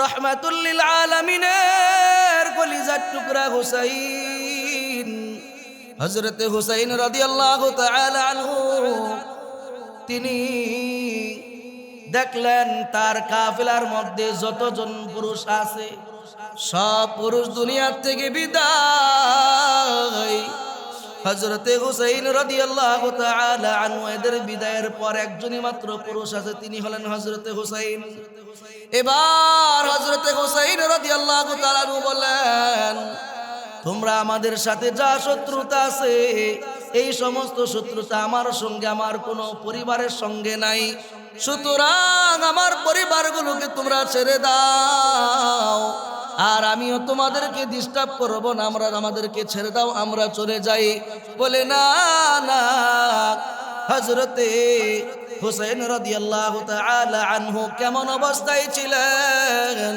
রহমাতুল লিল আলামিনের কলিজার টুকরা হুসাইন, হযরত হুসাইন রাদিয়াল্লাহু তাআলা আনহু তিনি দেখলেন তার কাফেলার মধ্যে যতজন পুরুষ আছে সব পুরুষ দুনিয়ার থেকে বিদায়। হযরতে হুসাইন রাদিয়াল্লাহু তাআলা আনহু এদের বিদায়ের পর একজনই মাত্র পুরুষ আছে, তিনি হলেন হযরতে হুসাইন। এবার হযরতে হুসাইন রাদিয়াল্লাহু তাআলা আনহু বলেন, তোমরা আমাদের সাথে যা শত্রুতা আছে এই সমস্ত শত্রুতা আমার সঙ্গে আমার কোনো পরিবারের সঙ্গে নাই, সুতরাং আমার পরিবারগুলোকে তোমরা ছেড়ে দাও, আর আমিও তোমাদেরকে ডিস্টার্ব করব না, আমাদেরকে ছেড়ে দাও, আমরা চলে যাই। বলে না না, হযরতে হুসাইন রাদিয়াল্লাহু তাআলা আনহু কেমন অবস্থায় ছিলেন,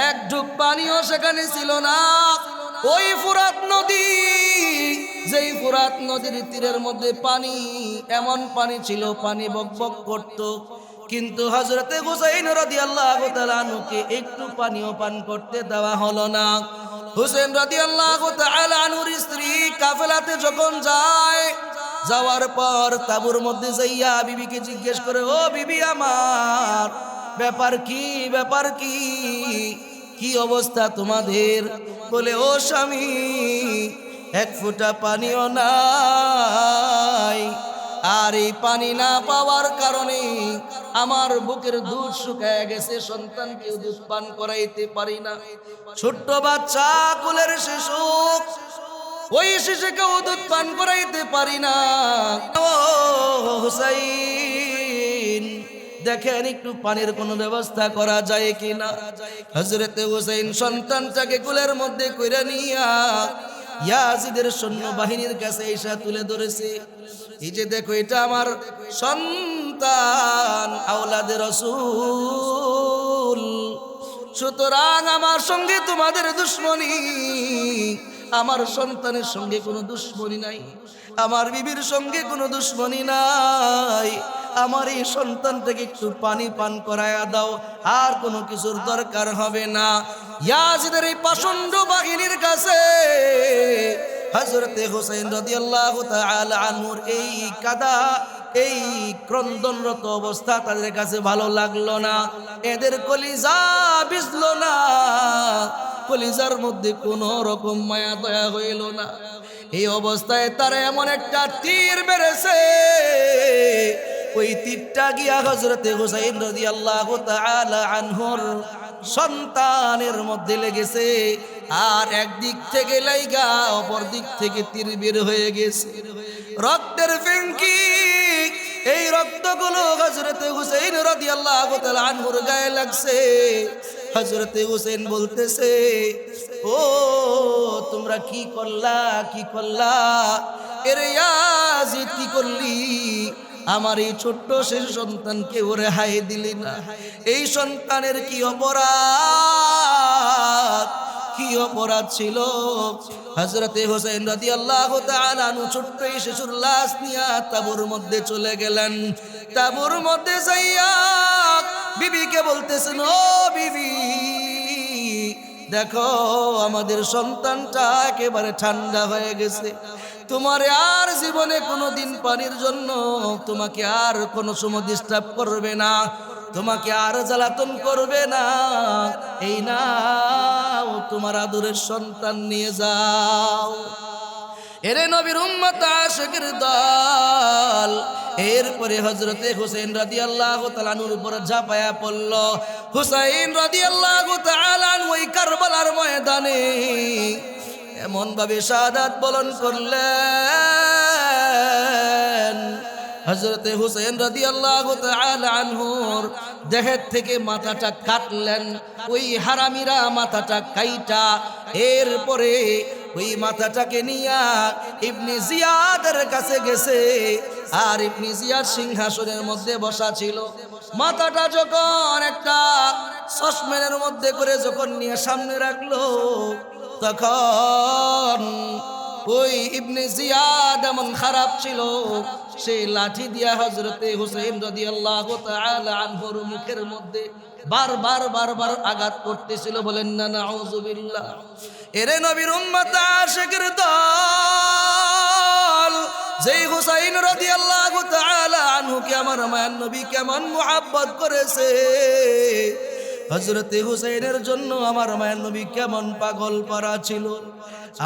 এক ঢুক পানিও সেখানে ছিল না। ওই ফুরাত নদী, যেই ফুরাত নদীর তীরের মধ্যে পানি, এমন পানি ছিল পানি বকবক করত, কিন্তু হযরতে হুসাইন রাদিয়াল্লাহু তাআলা আনহুকে একটু পানিও পান করতে দেওয়া হলো না। হুসাইন রাদিয়াল্লাহু তাআলা আনহুর স্ত্রী কাফেলাতে যখন যায়, যাওয়ার পর তাঁবুর মধ্যে যাইয়া বিবিকে জিজ্ঞেস করে, ও বিবি আমার, ব্যাপার কি, ব্যাপার কি, কি অবস্থা তোমাদের? বলে, ও স্বামী, এক ফোঁটা পানিও নাই, আর এই পানি না পাওয়ার কারণে আমার বুকের দুধ শুকায় গেছে, সন্তানকে দুধ পান করাইতে পারি না, ছোট্ট বাচ্চা কোলের শিশু, ওই শিশুকে দুধ পান করাইতে পারি না। ও হুসাইন, দেখেন একটু পানির কোনো ব্যবস্থা করা যায় কিনা। হযরতে হুসাইন সন্তানটাকে কোলের মধ্যে কইরা নিয়া ইয়াজিদের সৈন্যবাহিনীর কাছে এসে তুলে ধরেছে, এই যে দেখো, এটা আমার সন্তান, আওলাদে রাসূল, সুতরাং আমার সঙ্গে তোমাদের দুশ্মনী, আমার সন্তানের সঙ্গে কোনো দুশ্মনী নাই, আমার বিবির সঙ্গে কোনো দুশ্মনী নাই, আমার এই সন্তানটাকে একটু পানি পান করায়া দাও, আর কোনো কিছুর দরকার হবে না। ইয়াজিদের এই পাষণ্ড বাহিনীর কাছে হযরতে হুসাইন রাদিয়াল্লাহু তাআলা আনহুর এই কাদা, এই ক্রন্দনরত অবস্থা তাদের কাছে ভালো লাগলো না, এদের কলিজা ভিজলো না, কলিজার মধ্যে কোনো রকম মায়া দয়া হইল না। এই অবস্থায় তারা এমন একটা তীর মেরেছে, ওই তীরটা গিয়া হযরতে হুসাইন রাদিয়াল্লাহু তাআলা আনহুর সন্তানের মধ্যে লেগেছে, আর একদিক থেকে লাইগা অপর দিক থেকে তীর বের হয়ে গেছে, রক্তের ফেঙ্কি। এই রক্তগুলো হযরতে হুসাইন রাদিয়াল্লাহু তাআলা আনহুর গায়ে লাগছে। হযরতে হুসাইন বলতেছে, ও তোমরা কি করলা, কি করলা, এর ইয়াজিদ কি করলি, আমার এই ছোট্ট শিশু সন্তানকে ওরে হাই দিলি না, এই সন্তানের কি অপরাধ, কি অপরাধ ছিল? হযরতে হুসাইন রাদিয়াল্লাহু তাআলা আনহু ছোট্ট এই শিশুর লাশ নিয়ে তাঁবুর মধ্যে চলে গেলেন। তাঁবুর মধ্যে যাইয়া বিবিকে বলতেছেন, ও বিবি, দেখো আমাদের সন্তানটা একেবারে ঠান্ডা হয়ে গেছে, তোমার আর জীবনে কোনোদিন পানির জন্য তোমাকে আর কোনো সময় ডিস্টার্ব করবে না, তোমাকে আর জ্বালাতন করবে না, এই নাও তোমার আদরের সন্তান নিয়ে যাও। এরে নবীর উম্মত আশিকের দল, এরপরে হযরতে হুসাইন রাদিয়াল্লাহু তাআলা আনহুর উপর ঝাঁপায়া পড়ল। হুসাইন রাদিয়াল্লাহু তাআলা আনহু ওই কারবালার ময়দানে এমন ভাবে শাহাদাত বরণ করলেন, হযরতে হুসাইন রাদিয়াল্লাহু তাআলা আনহুর দেহের থেকে মাথাটা কাটলেন, ওই হারামিরা মাথাটা কাইটা এরপরে ওই মাথাটাকে নিয়া ইবনে জিয়াদের কাছে গেছে, আর ইবনে জিয়াদ সিংহাসনের মধ্যে বসা ছিল। মাথাটা যখন একটা সসম্যানের মধ্যে করে যখন নিয়ে সামনে রাখলো, তখন ওই ইবনে জিয়াদ এমন খারাপ ছিল, সেই লাঠি দিয়া হযরতে হুসাইন রাদিয়াল্লাহু তাআলা আনহুর মুখের মধ্যে বারবার বারবার আঘাত করতেছিল। বলেন না নাউযুবিল্লাহ। এরে নবীর উম্মত আশিকের দল, যেই হুসাইন রাদিয়াল্লাহু তাআলা আনহুকে আমার মায়ের নবী কেমন মুহাব্বত করেছে, হযরতে হুসাইনের জন্য আমার মায়ের নবী কেমন পাগল পারা ছিল।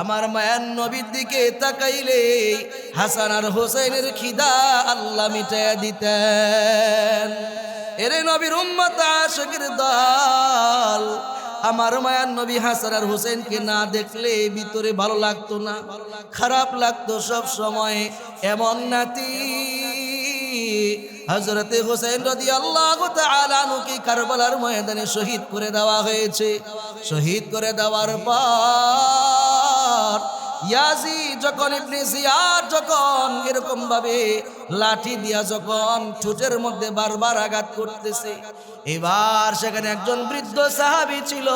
আমার মায়ের নবীর দিকে তাকাইলে হাসান আর হুসাইনের খিদা আল্লাহ মিটাইয়া দিতেন। এরে নবীর উম্মত আশিকের দল, আমার মায়ার নবী হাসান আর হুসাইনকে না দেখলে ভিতরে ভালো লাগতো না, খারাপ লাগতো সব সময়। এমন নাতি হযরতে হুসাইন রাদিয়াল্লাহু তাআলা আনহুকে কারবালার ময়দানে শহীদ করে দেওয়া হয়েছে। শহীদ করে দেওয়ার পর ইয়াজিদ যখন ইবনে জিয়াদ যখন এরকম ভাবে লাঠি দিয়া যখন ঠোঁটের মধ্যে বারবার আঘাত করতেছে, এবার সেখানে একজন বৃদ্ধ সাহাবী ছিল।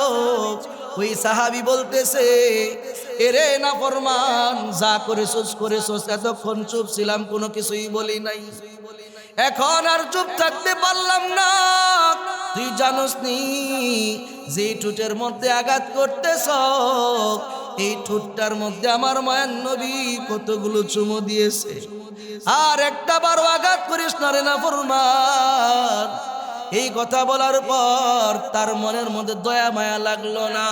ওই সাহাবী বলতেছে, এরে নাফরমান, যা করেছস এতক্ষণ চুপ ছিলাম, কোনো কিছুই বলি নাই, এখন আর চুপ থাকতে পারলাম না। তুই জানোস নি যে ঠোঁটের মধ্যে আঘাত করতেছ, এই ঠোঁটটার মধ্যে আমার মায়ের নবী কতগুলো চুমু দিয়েছে, আর একটা বারো আঘাত করিস না রে নাফরমান। এই কথা বলার পর তার মনের মধ্যে দয়া মায়া লাগলো না।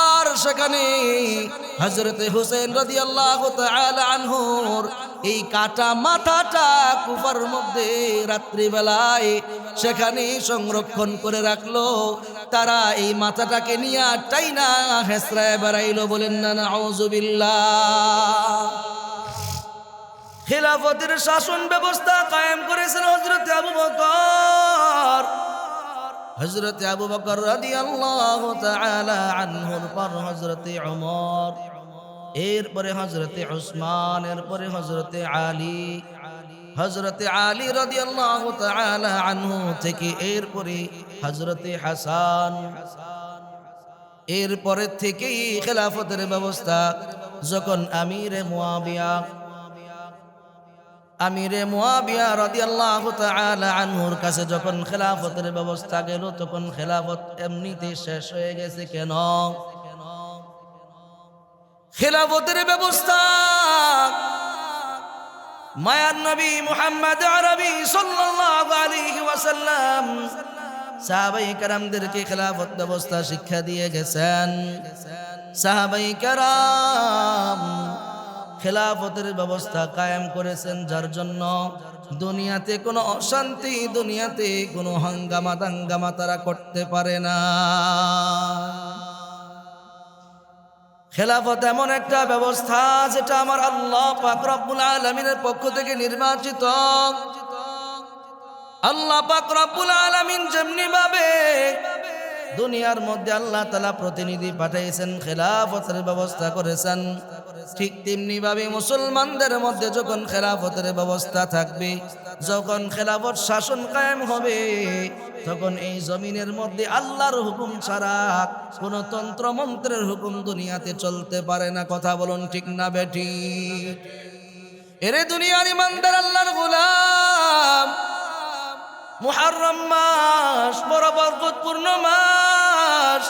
আর সেখানে হযরতে হুসাইন রাদিয়াল্লাহু তাআলা আনহুর এই কাটা মাথাটা কুফার মধ্যে রাত্রিবেলায় সেখানে সংরক্ষণ করে রাখলো। তারা এই মাথাটাকে নিয়ে টাইনা হেসরায় বেড়াইলো। বলেন না নাউযুবিল্লাহ। খিলাফতের শাসন ব্যবস্থা কায়েম করেছেন হযরতে আবু বকর। হযরতে আবু বকর রাদিয়াল্লাহু তাআলা আনহুর পর হযরতে ওমর, এরপরে হযরতে উসমান, এরপরে হযরতে আলী। হযরতে আলী রাদিয়াল্লাহু তাআলা আনহু থেকে এরপরে হযরতে হাসান। এরপরে থেকেই খেলাফতের ব্যবস্থা যখন আমিরে মুয়াবিয়া রাদিয়াল্লাহু তাআলা আনহুর কাছে যখন খেলাফতের ব্যবস্থা গেল, তখন খেলাফত এমনিতে শেষ হয়ে গেছে। কেন? খেলাফতের ব্যবস্থা মায়ার নবী মুহাম্মদ আরবি সাল্লাল্লাহু আলাইহি ওয়াসাল্লাম সাহাবায়ে কেরামদেরকে খেলাফত ব্যবস্থা শিক্ষা দিয়ে গেছেন। সাহাবায়ে কেরাম খেলাফতের ব্যবস্থা কায়েম করেছেন, যার জন্য দুনিয়াতে কোনো অশান্তি, দুনিয়াতে কোনো হাঙ্গামা দাঙ্গামা তারা করতে পারে না। খেলাফত এমন একটা ব্যবস্থা যেটা আমার আল্লাহ পাক রব্বুল আলামিনের পক্ষ থেকে নির্বাচিত। আল্লাহ পাক রব্বুল আলামিন যেমনি ভাবে দুনিয়ার মধ্যে আল্লাহ তাআলা প্রতিনিধি পাঠিয়েছেন, খেলাফতের ব্যবস্থা করেছেন, ঠিক তেমনি ভাবে মুসলমানদের মধ্যে যখন খেলাফতের ব্যবস্থা থাকবে, যখন খেলাফত শাসন কায়েম হবে, তখন এই জমিনের মধ্যে আল্লাহর হুকুম ছাড়া কোন তন্ত্র মন্ত্রের হুকুম দুনিয়াতে চলতে পারে না। কথা বলুন ঠিক না বেঠি? এরে দুনিয়ার ইমানদার আল্লাহর গোলাম, মুহররম মাস বড় বরকতপূর্ণ মাস।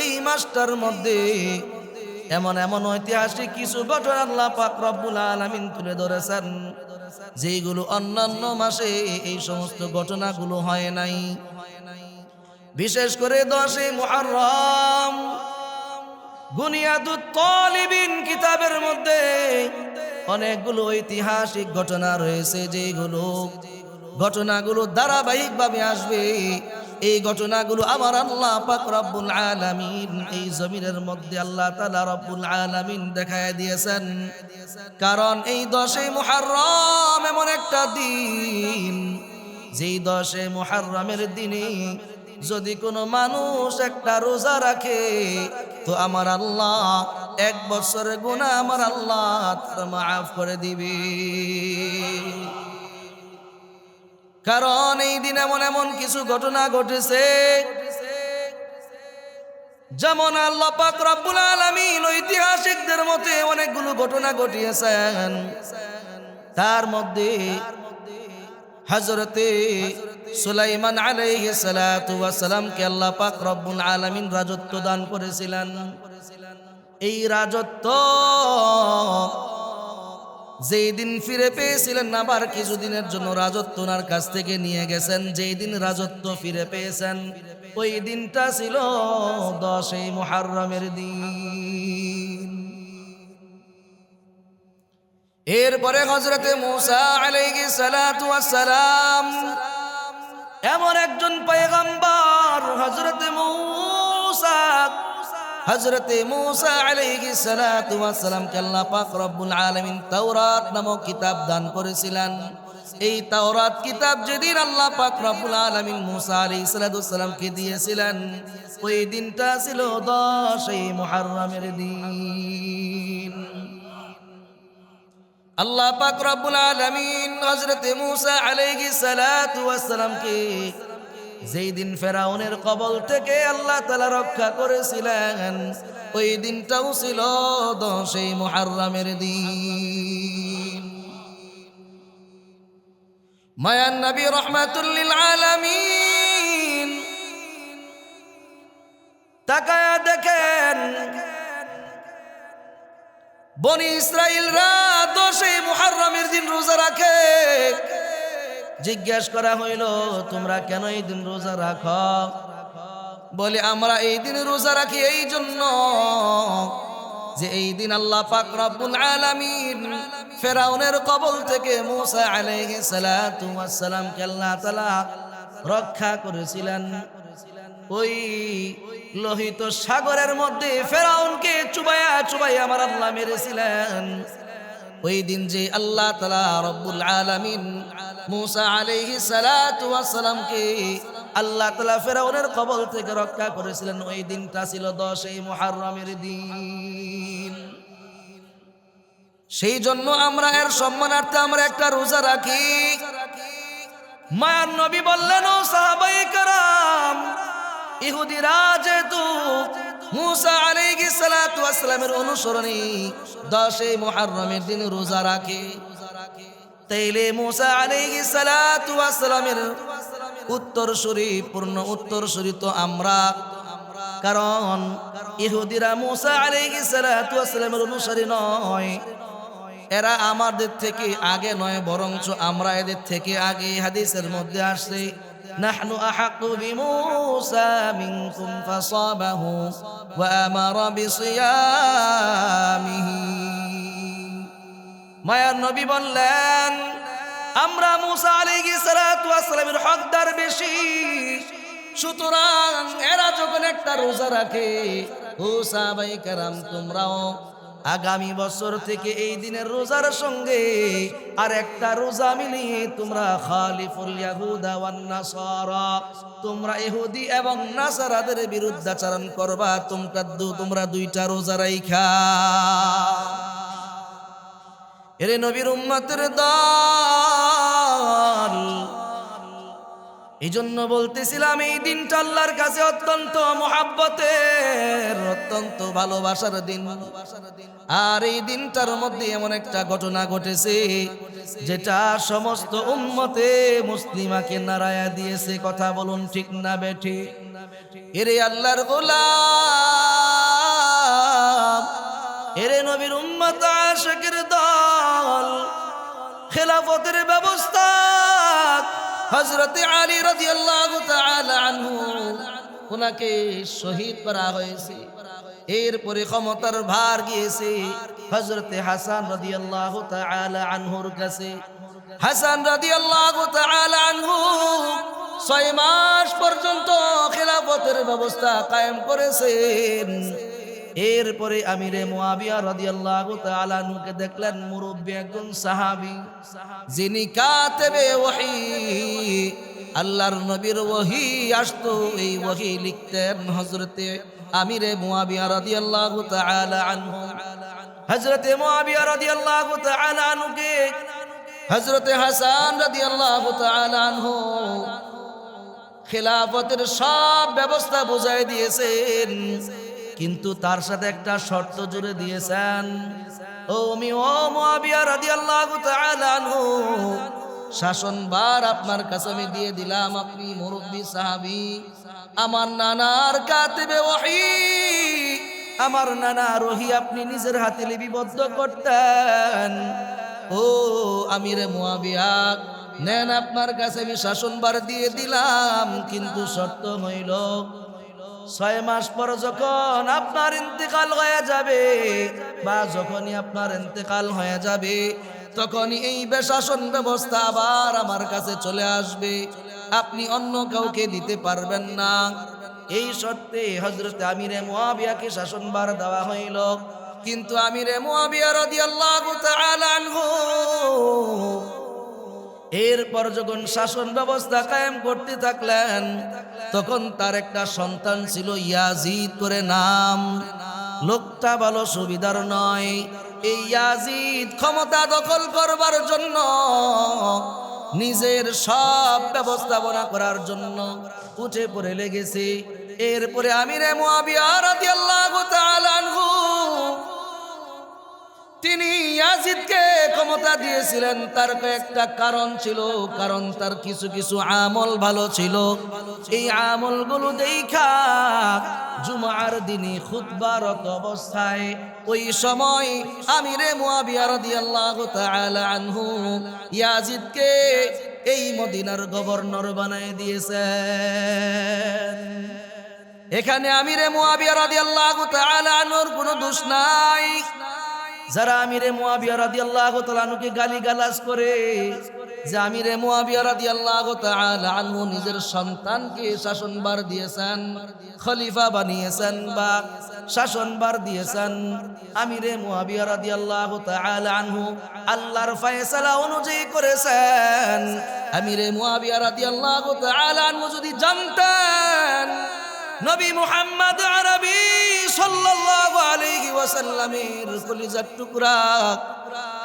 এই মাসটার মধ্যে এমন এমন ঐতিহাসিক কিছু ঘটনা আল্লাহ পাক রব্বুল আলামিন তুলে ধরেছেন, যেগুলো অন্যান্য মাসে এই সমস্ত ঘটনাগুলো হয় নাই। বিশেষ করে 10 মুহররম বুনিয়াদুত তালিবিন কিতাবের মধ্যে অনেকগুলো ঐতিহাসিক ঘটনা রয়েছে, যেগুলো ঘটনাগুলো ধারাবাহিকভাবে আসবে। এই ঘটনাগুলো আমার আল্লাহ পাক রব্বুল আলামিন এই জমিনের মধ্যে আল্লাহ তাআলা রব্বুল আলামিন দেখায় দিয়েছেন। কারণ এই 10 মুহররম এমন একটা দিন, যেই 10 মুহররমের দিনে যদি কোনো মানুষ একটা রোজা রাখে, তো আমার আল্লাহ 1 বছরের গুনাহ আমার আল্লাহ তার মাফ করে দিবে। কারণ এই দিন এমন এমন কিছু ঘটনা ঘটেছে যেমন আল্লাহ পাক রব্বুল আলামিন ঐতিহাসিকদের মতে অনেকগুলো ঘটনা ঘটিয়েছেন, তার মধ্যে হযরতে সুলাইমান আলাইহিস সালাতু ওয়াস সালামকে আল্লাহ পাক রব্বুল আলামিন রাজত্ব দান করেছিলেন। এই রাজত্ব যেই দিন ফিরে পেয়েছিলেন, আবার কিছুদিনের জন্য রাজত্ব ওনার কাছ থেকে নিয়ে গেছেন। যেই দিন রাজত্ব ফিরে পেয়েছেন ওই দিনটা ছিল 10 মুহররমের দিন। এরপরে হযরতে মূসা আলাইহিস সালাতু ওয়াস সালাম এমন একজন পয়গম্বর, হযরতে মূসা আলাইহিস সালাতু ওয়াস সালামকে আল্লাহ পাক রব্বুল আলামিন তাওরাত নামক কিতাব দান করেছিলেন। এই তাওরাত কিতাব যেদিন আল্লাহ পাক রব্বুল আলামিন মূসা আলাইহিস সালাতু ওয়াস সালামকে দিয়েছিলেন ওই দিনটা ছিল 10 মুহররমের দিন। আল্লাহ পাক রব্বুল আলামিন হযরতে মূসা আলাইহিস সালাতু ওয়াস সালামকে যেই দিন ফেরাউনের কবল থেকে আল্লাহ তাআলা রক্ষা করেছিলেন ওই দিনটাও ছিল 10 মুহররমের দিন। মায়ান নবী রাহমাতুল লিল আলামিন তাকায়া দেখেন বনি ইসরাইলরা 10 মুহররমের দিন রোজা রাখে। জিজ্ঞেস করা হইল, তোমরা কেন এই দিন রোজা রাখো? বলে, আমরা এই দিন রোজা রাখি এই জন্য যে এই দিন আল্লাহ পাক রব্বুল আলামিন ফেরাউনের কবল থেকে মূসা আলাইহিস সালাতু ওয়াস সালামকে আল্লাহ তাআলা রক্ষা করেছিলেন। ওই লোহিত সাগরের মধ্যে ফেরাউনকে চুবাইয়া চুবাইয়া আমার আল্লাহ মেরেছিলেন। ওই দিন যে আল্লাহ তাআলা রব্বুল আলামিন মূসা আলাইহিস সালাতু ওয়াস সালামকে আল্লাহ তাআলা ফেরাউনের কবল থেকে রক্ষা করেছিলেন ওই দিনটা ছিল 10 মুহররমের দিন। সেই জন্য আমরা এর সম্মানার্থে আমরা একটা রোজা রাখি। মায়ার নবী বললেন, ও সাহাবায়ে কেরাম, ইহুদিরা যেহেতু মূসা আলাইহিস সালাতু ওয়াস সালামের অনুসরণে 10 মুহররমের দিন রোজা রাখে, তাইলে মূসা আলাইহিস সালাতু ওয়াস সালামের উত্তরসূরি, পূর্ণ উত্তরসূরি তো আমরা। কারণ ইহুদিরা মূসা আলাইহিস সালাতু ওয়াস সালামের অনুসারী নয়, এরা আমাদের থেকে আগে নয়, বরঞ্চ আমরা এদের থেকে আগে। হাদিসের মধ্যে আসছে, নাহনু আহাক্কু বিমূসা মিনকুম ফাসাবাহু ওয়া আমারা বিসিয়ামিহি। মায়ার নবী বললেন, আমরা মূসা আলাইহিস সালাতু ওয়াস সালামের হকদার বেশি, সুতরাং এরা যখন একটা রোজা রাখে, ও সাহাবায়ে কেরাম তোমরাও আগামী বছর থেকে এই দিনের রোজার সঙ্গে আর একটা রোজা মিলিয়ে তোমরা খালিফুল ইয়াহুদা ওয়ান নাসারা, তোমরা ইহুদি এবং নাসারাদের বিরুদ্ধাচরণ করবা। তোমরা দুইটা রোজা রাইখা। এরে নবীর উম্মতের দল, এই জন্য বলতেছিলাম এই দিনটা আল্লাহর কাছে অত্যন্ত মুহাব্বতের, অত্যন্ত ভালোবাসার দিন। আর এই দিনটার মধ্যে এমন একটা ঘটনা ঘটেছে যেটা সমস্ত উম্মতে মুসলিমাকে নাড়ায়া দিয়েছে। কথা বলুন ঠিক না বেঠি? এরে আল্লাহর গোলাম, এরে নবীর উম্মত আশিকের দল, খেলাফতের ব্যবস্থা হযরতে আলী রাদিয়াল্লাহু তাআলা আনহু, ওনাকে শহীদ করা হয়েছে। এরপরে ক্ষমতার ভার গিয়েছে হযরতে হাসান রাদিয়াল্লাহু তাআলা আনহুর কাছে। হাসান রাদিয়াল্লাহু তাআলা আনহু 6 মাস পর্যন্ত খেলাফতের ব্যবস্থা কায়েম করেছেন। এরপরে আমিরে মুয়াবিয়া রাদিয়াল্লাহু তাআলা আনহুকে দেখলেন মুরব্বী একজন সাহাবী, যিনি কাতেবে ওহী, আল্লাহর নবীর ওহী আসতো, এই ওহী লিখতেন হযরতে আমিরে মুয়াবিয়া রাদিয়াল্লাহু তাআলা আনহু। হযরতে মুয়াবিয়া রাদিয়াল্লাহু তাআলা আনহুকে হযরতে হাসান রাদিয়াল্লাহু তাআলা আনহু খেলাফতের সব ব্যবস্থা বুঝাই দিয়েছেন। কিন্তু তার সাথে একটা শর্ত জুড়ে দিয়েছেন, ও মুআবিয়া রাদিয়াল্লাহু তাআলা আনহু, শাসনভার আপনার কাছে আমি দিয়ে দিলাম, আপনি মুরব্বী সাহাবী, আমার নানার কাতিবে ওহী, আমার নানা রহি আপনি নিজের হাতে লিপিবদ্ধ করতেন। ও আমিরে মুআবিয়া, নেন আপনার কাছে আমি শাসনভার দিয়ে দিলাম, কিন্তু শর্ত হইল 6 মাস পর যখন আপনার ইন্তেকাল হয়ে যাবে, বা যখনই আপনার ইন্তেকাল হয়ে যাবে, তখনই এই শাসন ব্যবস্থা আবার আমার কাছে চলে আসবে, আপনি অন্য কাউকে দিতে পারবেন না। এই শর্তে হযরত আমিরে মুআবিয়াকে শাসনভার দেওয়া হইল। কিন্তু আমিরে মুআবিয়া রাদিয়াল্লাহু তাআলা আনহু এরপর যখন শাসন ব্যবস্থা কায়েম করতে থাকলেন, তখন তার একটা সন্তান ছিল ইয়াজিদ করে নাম। লোকটা ভালো সুবিধার নয়। এই ইয়াজিদ ক্ষমতা দখল করবার জন্য, নিজের সব ব্যবস্থাপনা করার জন্য উঠে পড়ে লেগেছে। এরপরে আমিরে মুআবিয়া রাদিয়াল্লাহু তাআলা আনহু তিনি ইয়াজিদকে ক্ষমতা দিয়েছিলেন, তার কয়েকটা কারণ ছিল। কারণ তার কিছু কিছু আমল ভালো ছিল। এই আমলগুলো দেখা জুমার দিনে খুতবারত অবস্থায় ওই সময় আমিরে মুআবিয়া রাদিয়াল্লাহু তাআলা আনহু ইয়াজিদকে এই মদিনার গভর্নর বানায় দিয়েছেন। এখানে আমিরে মুআবিয়া রাদিয়াল্লাহু তাআলা আনহুর কোনো দোষ নাই। যারা আমিরে মুআবিয়া রাদিয়াল্লাহু তাআলা আনহুকে গালিগালাজ করে, যে আমিরে মুআবিয়া রাদিয়াল্লাহু তাআলা আনহু নিজের সন্তানকে শাসনভার দিয়েছেন, খলিফা বানিয়েছেন বা শাসনভার দিয়েছেন, আমিরে মুআবিয়া রাদিয়াল্লাহু তাআলা আনহু আল্লাহর ফয়সালা অনুযায়ী করেছেন। আমিরে মুআবিয়া রাদিয়াল্লাহু তাআলা আনহু যদি জানতেন নবী মুহাম্মদ আরবি সাল্লাল্লাহু আলাইহি ওয়াসাল্লামের কলিজার টুকরা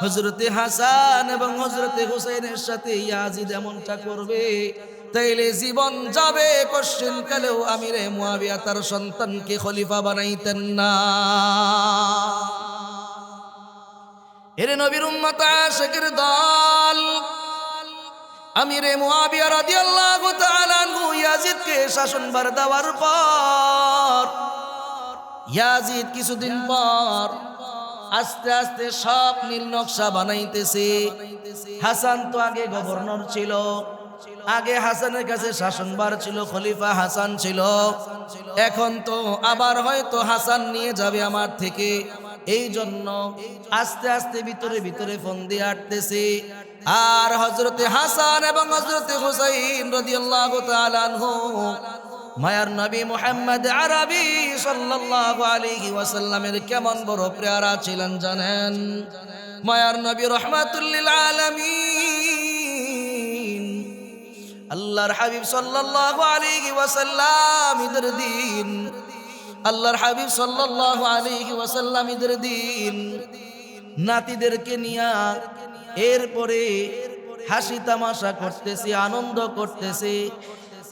হযরতে হাসান এবং হযরতে হুসাইনের সাথে ইয়াজিদ এমনটা করবে, তাইলে জীবন যাবে কোশ্চেন কালেও আমিরে মুআবিয়া তার সন্তানকে খলিফা বানাইতেন না। এরে নবীর উম্মত আশিকের দল, আমিরে মুআবিয়া রাদিয়াল্লাহু তাআলা আনহু ইয়াজিদকে শাসনভার দেওয়ার পর, ইয়াজিদ কিছুদিন পর আস্তে আস্তে সব নীল নকশা বানাইতেছে। হাসান তো আগে গভর্নর ছিল, আগে হাসানের কাছে শাসনভার ছিল, খলিফা হাসান ছিল। এখন তো আবার হয়তো হাসান নিয়ে যাবে আমার থেকে, এই জন্য আস্তে আস্তে ভিতরে ভিতরে ফন্দি আটতেছে। আর হযরতে হাসান এবং হযরতে হুসাইন রাদিয়াল্লাহু তাআলা আনহু মায়ার নবী মুহাম্মদ আরবি সাল্লাল্লাহু আলাইহি ওয়াসাল্লামের কেমন বড় প্রিয়রা ছিলেন জানেন? মায়ার নবী রাহমাতুল লিল আলামিন, আল্লাহর হাবিব সাল্লাল্লাহু আলাইহি ওয়াসাল্লাম ঈদের দিন, আল্লাহর হাবিব সাল্লাল্লাহু আলাইহি ওয়াসাল্লাম ঈদের দিন নাতিদেরকে নিয়া এরপরে হাসি তামাশা করতেছে, আনন্দ করতেছে।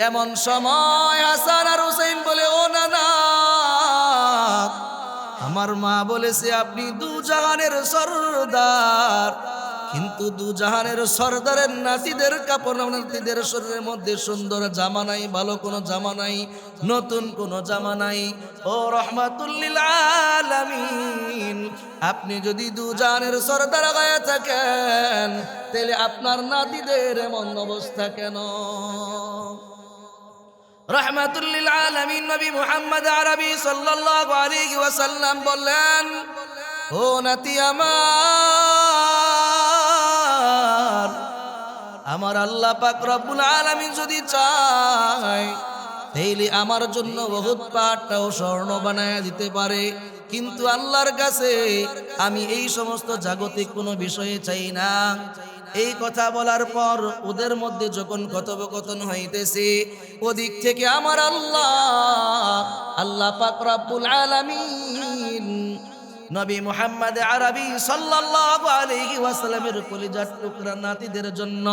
এমন সময় হাসান আর হুসাইন বলে, ও নানা, আমার মা বলেছে আপনি দুজাহানের সরদার, কিন্তু দুজাহানের সরদারের নাতিদের কাপড়, নাতিদের শরীরের মধ্যে সুন্দর জামা নাই, ভালো কোনো জামা নাই, নতুন কোনো জামা নাই। ও রাহমাতুল লিল আলামিন, আপনি যদি দুজাহানের সরদার হয়ে থাকেন, তাহলে আপনার নাতিদের এমন অবস্থা কেন? রাহমাতুল লিল আলামিন নবী মুহাম্মদ আরবি সাল্লাল্লাহু আলাইহি ওয়াসাল্লাম বললেন, ও নাতি আমার আল্লাহ পাক রব্বুল আলামিন যদি চায়, তাইলে আমার জন্য বহুত পাটটাও স্বর্ণ বানায় দিতে পারে। কিন্তু আল্লাহর কাছে আমি এই সমস্ত জাগতিক কোনো বিষয়ে চাই না। এই কথা বলার পর ওদের মধ্যে যখন কথোপকথন হইতেছে, ওদিক থেকে আমার আল্লাহ পাক রব্বুল আলামিন নবী মুহাম্মদ আরবি সাল্লাল্লাহু আলাইহি ওয়াসাল্লামের কলিজার টুকরা নাতিদের জন্য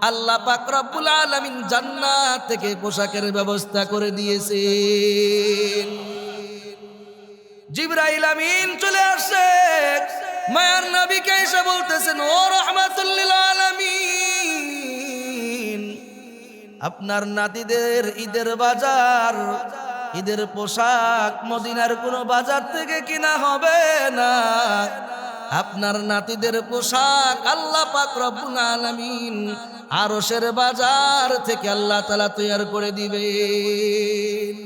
আল্লাহ পাক রব্বুল আলামিন জান্নাত থেকে পোশাকের ব্যবস্থা করে দিয়েছেন। জিবরাইল আমিন চলে আসে মায়ার নবীকে এসে বলতেছেন, ও রাহমাতুল লিল আলামিন, আপনার নাতিদের ঈদের বাজার, ঈদের পোশাক মদিনার কোনো বাজার থেকে কিনা হবে না। আপনার নাতিদের পোশাক আল্লাহ পাক রব্বুল আলামিন আরশের বাজার থেকে আল্লাহ তাআলা তৈরি করে দিবেন।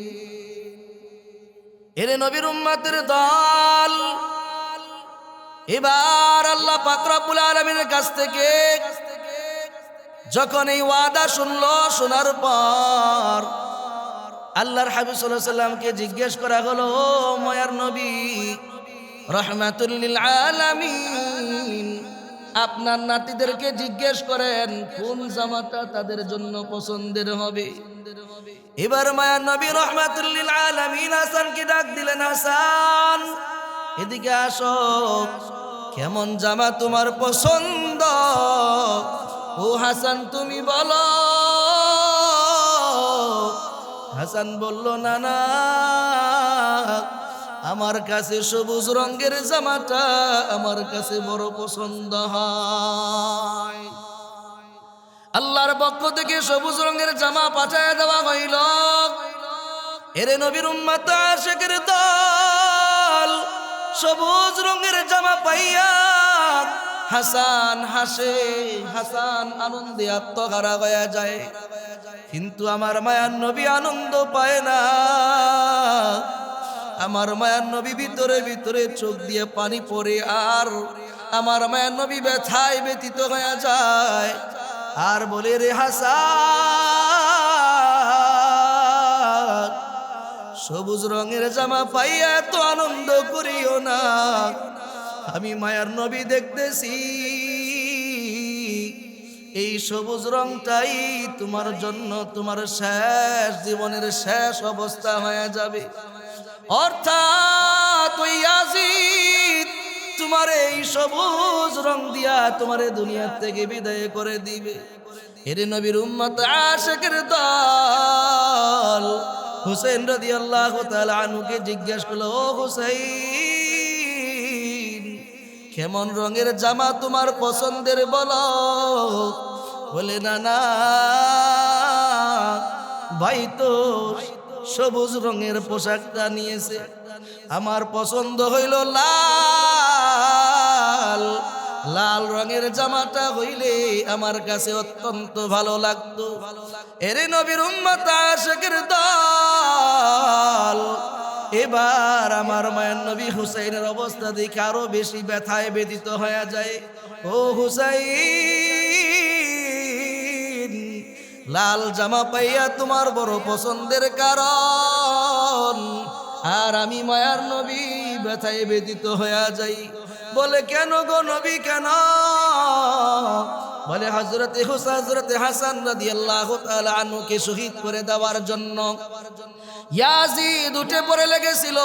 এরে নবীর উম্মতের দল, এবার আল্লাহ পাক রব্বুল আলামিনের কাছ থেকে যখন এই ওয়াদা শুনলো, শোনার পর আল্লাহর হাবিব সাল্লাল্লাহু আলাইহি সাল্লামকে জিজ্ঞেস করা হলো, ও মায়ার নবী রাহমাতুল লিল আলামিন, আপনার নাতিদেরকে জিজ্ঞেস করেন কোন জামাটা তাদের জন্য পছন্দের হবে। এবার মায়ার নবী রাহমাতুল লিল আলামিন হাসানকে ডাক দিলেন, হাসান এদিকে আসো, কেমন জামা তোমার পছন্দ? ও হাসান তুমি বলো। হাসান বলল, না না, আমার কাছে সবুজ রঙের জামাটা আমার কাছে বড় পছন্দ হয়। আল্লাহর পক্ষ থেকে সবুজ রঙের জামা পাঠায় দেওয়া হইল। এরে নবীর উম্মত আশিকের দল, সবুজ রঙের জামা পাইয়া হাসান হাসে, হাসান আনন্দে আত্মহারা হয়ে যায়। কিন্তু আমার মায়ার নবী আনন্দ পায় না। আমার মায়ার নবী ভিতরে ভিতরে চোখ দিয়ে পানি পড়ে, আর আমার মায়ার নবী ব্যথায় ব্যথিত হয়ে যায় আর বলে, রে হাসান, সবুজ রঙের জামা পাইয়া এত আনন্দ করিও না। আমি মায়ার নবী দেখতেছি এই সবুজ রংটাই তোমার জন্য তোমার শেষ জীবনের শেষ অবস্থা হয়ে যাবে। অর্থাৎ ওই ইয়াজিদ তোমার এই সবুজ রং দিয়া তোমারে দুনিয়া থেকে বিদায় করে দিবে। এর নবীর উম্মত আশিকের দল হুসেন রাদিয়াল্লাহু তাআলা আনহুকে জিজ্ঞাসা করলো, ও হুসাইন, কেমন রঙের জামা তোমার পছন্দের বলো? বলে, না না ভাই তো সবুজ রঙের পোশাকটা নিয়েছে, আমার পছন্দ হইল লাল, লাল রঙের জামাটা হইলে আমার কাছে অত্যন্ত ভালো লাগতো। এরে নবীর উম্মত আশিকের দল, এবার আমার মায়ের নবী হুসাইনের অবস্থা দেখে আরো বেশি ব্যথায় ব্যথিত হয়ে যায়। ও হুসাইন, লাল জামা পাইয়া তোমার বড় পছন্দের কারণ, আর আমি মায়ার নবী ব্যথায় ব্যথিত হয়ে যাই। বলে, কেন গো নবী, কেন? বলে, হযরতে হাসান রাদিয়াল্লাহু তাআলা আনহুকে শহীদ করে দেওয়ার জন্য ইয়াজিদ উঠে পড়ে লেগেছিল,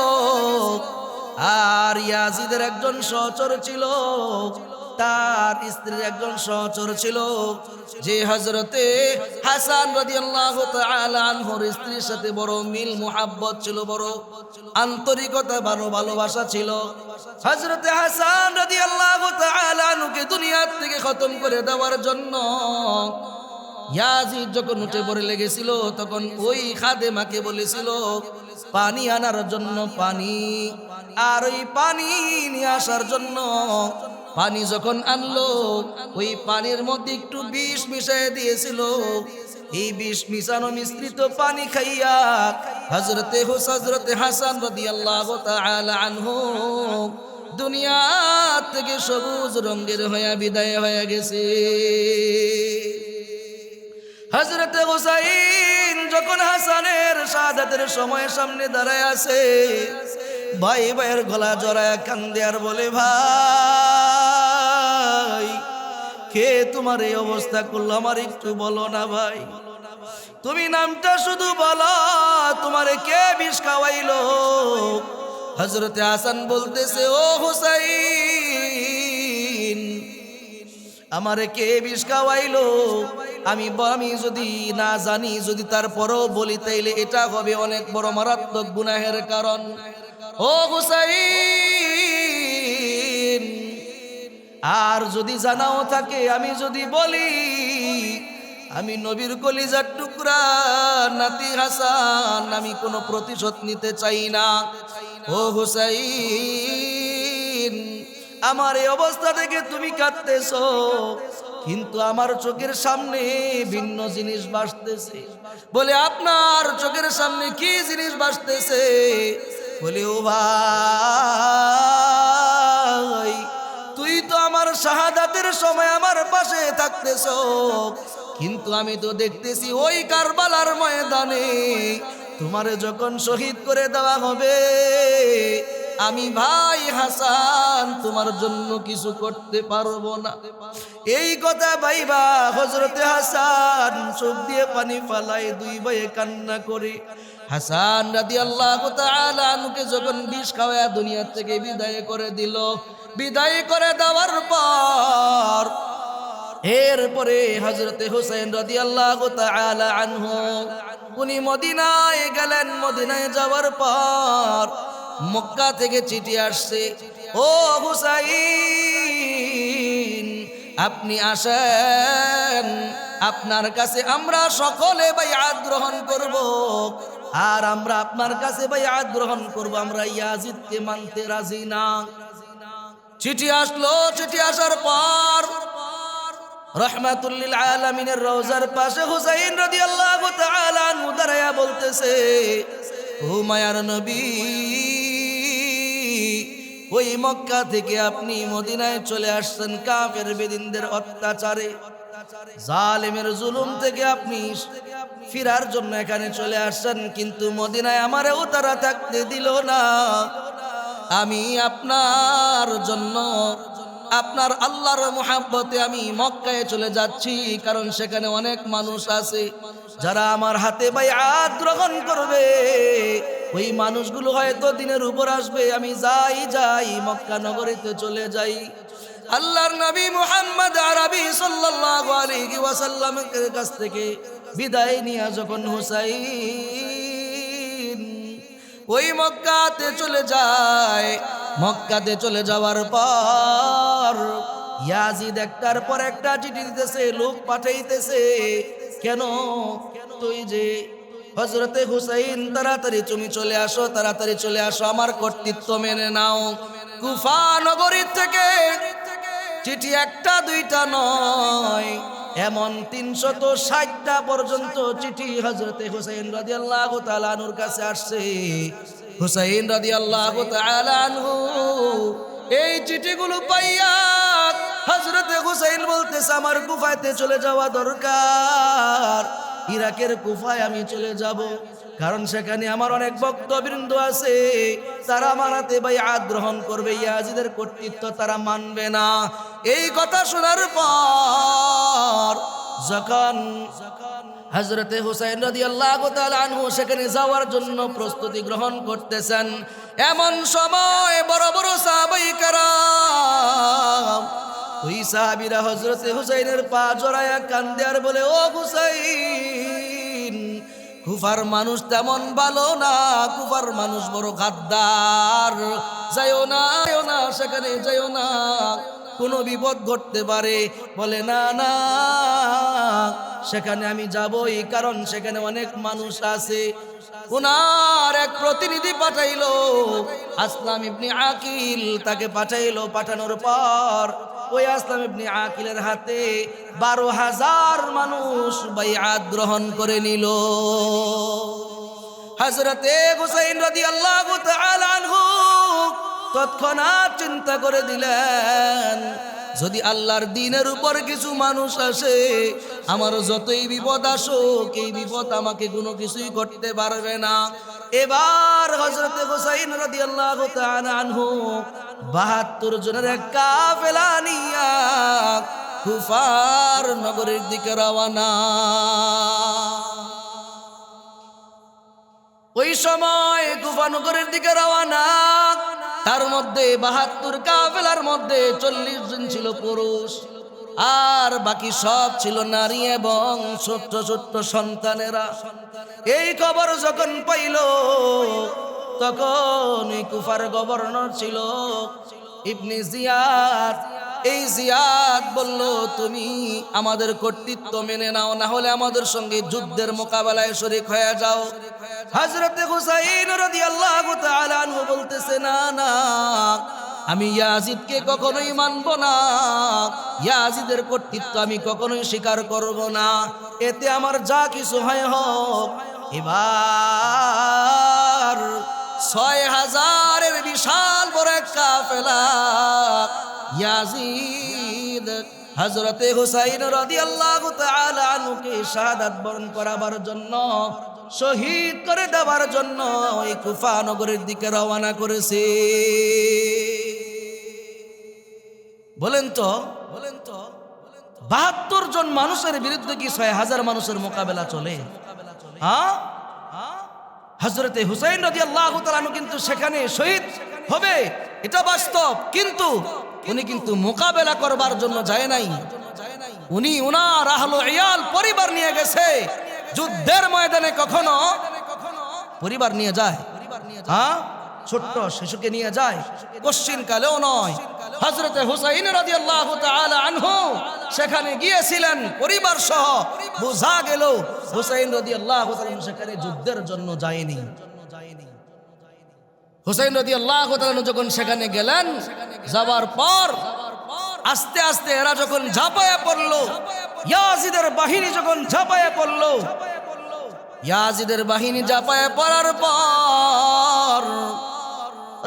আর ইয়াজিদের একজন সহচর ছিল, তার স্ত্রীর একজন সহচর ছিল, যে হযরতে হাসান রাদিয়াল্লাহু তাআলা আনহুর স্ত্রীর সাথে বড় মিল মুহাব্বত ছিল, বড় আন্তরিকতা, বড় ভালোবাসা ছিল। হযরতে হাসান রাদিয়াল্লাহু তাআলা আনহুকে দুনিয়া থেকে খতম করে দেওয়ার জন্য ইয়াজিদ যখন উঠে পড়ে লেগেছিল, তখন ওই খাদেমাকে বলেছিল পানি আনার জন্য, পানি, আর ওই পানি নিয়ে আসার জন্য। পানি যখন আনলো, ওই পানির মধ্যে একটু বিষ মিশিয়ে দিয়েছিল। এই বিষ মিশানো মিশ্রিত পানি খাইয়া হযরতে হাসান রাদিয়াল্লাহু তাআলা আনহু দুনিয়া থেকে সবুজ রঙের হয়ে বিদায় হয়ে গেছে। হযরতে হুসাইন যখন হাসানের শাহাদাতের সময় সামনে দাঁড়ায় আছে, ভাই ভাইয়ের গলা জড়ায় কান্দে আর বলে, ভাই কে তোমার এই অবস্থা করলো, আমার একটু বলো না ভাই, তুমি নামটা শুধু বলো, তোমারে কে বিষ খাওয়াইলো? হযরতে হাসান বলতেছে, ও হুসাইন, আমারে কে বিষ খাওয়াইলো আমি যদি না জানি, যদি তারপরও বলি, তাইলে এটা হবে অনেক বড় মারাত্মক গুনাহের কারণ। ও হুসাইন, আর যদি জানাও থাকে, আমি যদি বলি আমি নবীর কলিজার টুকরা নাতি হাসান, আমি কোনো প্রতিশোধ নিতে চাই না। ও হুসাইন, আমার এই অবস্থা থেকে তুমি কাঁদতেছো, কিন্তু আমার চোখের সামনে ভিন্ন জিনিস ভাসতেছে। বলে আপনার চোখের সামনে কি জিনিস ভাসতেছে? বলে ও ভাই, তুই তো আমার শাহাদাতের সময় আমার পাশে থাকতেছো, কিন্তু আমি তো দেখতেছি ওই কারবালার ময়দানে তোমারে যখন শহীদ করে দেওয়া হবে, আমি ভাই হাসান তোমার জন্য কিছু করতে পারবো না। এই কথা ভাইবা হযরতে হাসান চোখ দিয়ে পানি ফালাই, দুই ভাইয়ে কান্না করে। হাসান রাদিয়াল্লাহু তাআলা আনহুকে যখন বিষ খাওয়া দুনিয়া থেকে বিদায় করে দিল, বিদায় করে দেওয়ার পর এরপরে হযরতে হুসাইন রাদিয়াল্লাহু তাআলা আনহু উনি মদিনায় গেলেন। মদিনায় যাওয়ার পর মক্কা থেকে চিঠি আসছে, ও হুসাইন আপনি আসেন, আপনার কাছে আমরা সকলে বাইআত গ্রহণ করব, আর আমরা আপনার কাছে বাইআত গ্রহণ করব, আমরা ইয়াজিদকে মানতে রাজি না। চিঠি আসলো। চিঠি আসার পর রহমাতুল লিল আলামিনের রওজার পাশে হুসাইন রাদিয়াল্লাহু তাআলা আনহু দাঁড়ায়া বলতেছে, ও মায়ার নবী, ওই মক্কা থেকে আপনি মদিনায় চলে আসছেন কাফের বেদিনদের অত্যাচারে, জালেমের জুলুম থেকে আপনি ফিরার জন্য এখানে চলে আসছেন, কিন্তু মদিনায় আমারেও তারা থাকতে দিল না। আমি আপনার জন্য, আপনার আল্লাহর মুহাব্বতে আমি মক্কায় চলে যাচ্ছি, কারণ সেখানে অনেক মানুষ আছে যারা আমার হাতে বাইআত গ্রহণ করবে। ওই মানুষগুলো হয়তো দিনের উপর আসবে। আমি যাই মক্কা নগরীতে চলে যাই। আল্লাহর নবী মুহাম্মদ আরবি সাল্লাল্লাহু আলাইহি ওয়াসাল্লামের কাছ থেকে বিদায় নিয়ে যখন হুসাইন ওই মক্কাতে চলে যায়, মক্কাতে চলে যাওয়ার পর ইয়াজিদ একটার পর একটা চিঠি দিতেছে, লোক পাঠাইতেছে। কেন? তুই যে হযরতে হুসাইন, তাড়াতাড়ি তুমি চলে আসো, তাড়াতাড়ি চলে আসো, আমার কর্তৃত্ব মেনে নাও। কুফা নগরী থেকে চিঠি একটা দুইটা নয়, এমন 360টা পর্যন্ত চিঠি হযরতে হুসাইন রাদিয়াল্লাহু তাআলা আনহুর কাছে আসছে। হুসাইন রাদিয়াল্লাহু তাআলা আনহু এই চিঠিগুলো পাইয়া হযরতে হুসাইন বলতেছে, আমার কুফাতে চলে যাওয়া দরকার, ইরাকের কুফায় আমি চলে যাব, কারণ সেখানে আমার অনেক ভক্তবৃন্দ আছে, তারা আমার হাতে বাইআত গ্রহণ করবে, ইয়াজিদের কর্তৃত্ব তারা মানবে না। এই কথা শোনার পর যখন হযরতে হুসাইন রাদিয়াল্লাহু তাআলা আনহু সেখানে যাওয়ার জন্য প্রস্তুতি গ্রহণ করতেছেন, এমন সময় বড় বড় সাহাবায়ে কেরাম, ওই সাহাবীরা হযরতে হুসাইনের পা জড়ায়া কান্দে আর বলে, ও হুসাইন, কুফার মানুষ তেমন ভালো না, কুফার মানুষ বড় গাদ্দার, যাইও না সেখানে যাইও না, কোনো বিপদ ঘটতে পারে। বলে না না, সেখানে আমি যাবই, কারণ সেখানে অনেক মানুষ আছে। উনার এক প্রতিনিধি পাঠাইলো, আসলাম ইবনে আকিল, তাকে পাঠাইলো। পাঠানোর পর ওই আসলাম ইবনে আকিলের হাতে 12,000 মানুষ বাইআত গ্রহণ করে নিল। হযরতে হুসাইন রাদিয়াল্লাহু তাআলা আনহু তৎক্ষণাৎ চিন্তা করে দিলেন, যদি আল্লাহর দ্বীনের উপর কিছু মানুষ আসে, আমার যতই বিপদ আসুক, এই বিপদ আমাকে কোনো কিছুই করতে পারবে না। এবার হযরতে হুসাইন রাদিয়াল্লাহু তাআলা আনহু 72 জনের এক কাফেলা নিয়া কুফার নগরীর দিকে রওনা। ওই সময় কুফা নগরের দিকে রওনা, তার মধ্যে 72 কাফেলার মধ্যে 40 জন ছিল পুরুষ, আর বাকি সব ছিল নারী এবং ছোট্ট ছোট্ট সন্তানেরা। এই খবর যখন পাইল তখন এই কুফার গভর্নর ছিল ইবনে জিয়াদ। এই জিয়াদ বলল, তুমি আমাদের কর্তৃত্ব মেনে নাও, না হলে আমাদের সঙ্গে যুদ্ধের মোকাবেলায় শরীক হয়ে যাও। হযরতে হুসাইন রাদিয়াল্লাহু তাআলা আনহু বলতেছে, না না, আমি ইয়াজিদকে কখনোই মানব না, ইয়াজিদের কর্তৃত্ব আমি কখনোই স্বীকার করব না, এতে আমার যা কিছু হয় হোক। এবার ৬,০০০-এর বিশাল বড় এক কাফেলা ইয়াজিদ হযরতে হুসাইন রাদিয়াল্লাহু তাআলা আনহুকে শাহাদাত বরণ করাবার জন্য, শহীদ করে দেওয়ার জন্য ওই কুফা নগরের দিকে রওনা করেছে। বলেন তো ৭২ জন মানুষের বিরুদ্ধে কি ৬,০০০ মানুষের মোকাবেলা চলে? হ্যাঁ, হযরতে হুসাইন রাদিয়াল্লাহু তাআলা আনহু কিন্তু সেখানে শহীদ হবে, এটা বাস্তব, কিন্তু উনি কিন্তু মোকাবেলা করবার জন্য যায় নাই। উনি উনার আহলে ইয়াল পরিবার নিয়ে গেছে। যুদ্ধের ময়দানে কখনো পরিবার নিয়ে যায়? হ্যাঁ, ছোট্ট শিশুকে নিয়ে যায়? কোশ্চিন কালেও নয়। হযরতে হুসাইন রাদিয়াল্লাহু তাআলা আনহু সেখানে গিয়েছিলেন পরিবার সহ। বোঝা গেল হুসাইন রাদিয়াল্লাহু তাআলা আনহু সেখানে যুদ্ধের জন্য যায়নি। হুসাইন রাদিয়াল্লাহু তাআলা আনহু যখন সেখানে গেলেন, যাবার পর আস্তে আস্তে এরা যখন ঝাঁপায়ে পড়লো, ইয়াজিদের বাহিনী যখন ঝাঁপায়ে পড়লো, ইয়াজিদের বাহিনী ঝাঁপায়ে পড়ার পর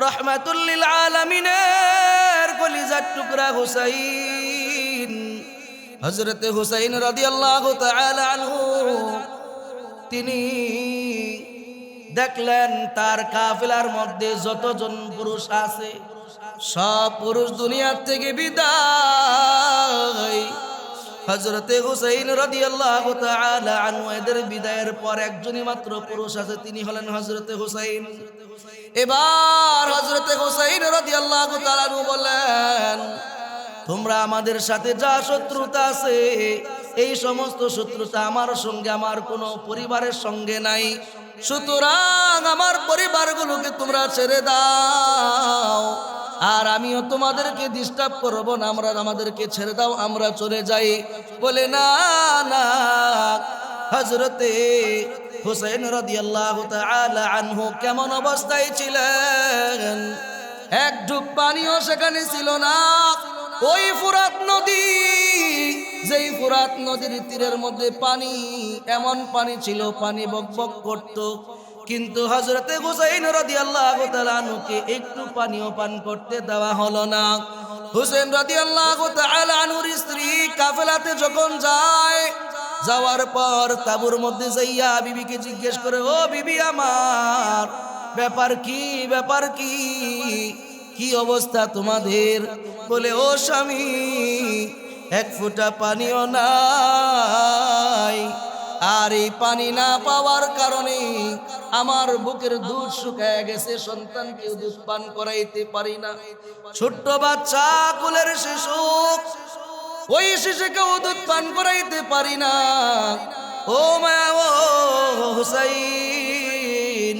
রাহমাতুল লিল আলামিনের কলিজার টুকরা হুসাইন, হযরতে হুসাইন রাদিয়াল্লাহু তাআলা আনহু, তিনি দেখলেন তার কাফেলার মধ্যে যতজন পুরুষ আছে সব পুরুষ দুনিয়ার থেকে বিদায়। হযরতে হুসাইন রাদিয়াল্লাহু তাআলা আনহু এদের বিদায়ের পর একজনই মাত্র পুরুষ আছে, তিনি হলেন হযরতে হুসাইন। এবার হযরতে হুসাইন রাদিয়াল্লাহু তাআলা আনহু বলেন, তোমরা আমাদের সাথে যা শত্রুতা আছে, এই সমস্ত শত্রুতা আমার সঙ্গে আমার কোনো পরিবারের সঙ্গে নাই, সুতরাং আমার পরিবারগুলোকে তোমরা ছেড়ে দাও, আর আমিও তোমাদেরকে ডিস্টার্ব করব না, আমাদেরকে ছেড়ে দাও, আমরা চলে যাই। বলে, না না, হযরতে হুসাইন রাদিয়াল্লাহু তাআলা আনহু কেমন অবস্থায় ছিলেন? এক ঢুক পানিও সেখানে ছিল না। ওই ফুরাত নদী, যেই ফুরাত নদীর তীরের মধ্যে পানি, এমন পানি ছিল পানি বকবক করত, কিন্তু হযরতে হুসাইন রাদিয়াল্লাহু তাআলা আনহুকে একটু পানিও পান করতে দেওয়া হলো না। হুসাইন রাদিয়াল্লাহু তাআলা আনহুর স্ত্রী কাফেলাতে যখন যায়, যাওয়ার পর তাবুর মধ্যে যাইয়া বিবিকে জিজ্ঞেস করে, ও বিবি আমার, ব্যাপার কি, ব্যাপার কি, কি অবস্থা তোমাদের? বলে, ও স্বামী, এক ফোঁটা পানিও নাই, আর এই পানি না পাওয়ার কারণে আমার বুকের দুধ শুকায় গেছে, সন্তানকে দুধ পান করাইতে পারি না। ছোট্ট বাচ্চা, কোলের শিশু, ওই শিশুকেও দুধ পান করাইতে পারি না। ও মায়া, ও হুসাইন,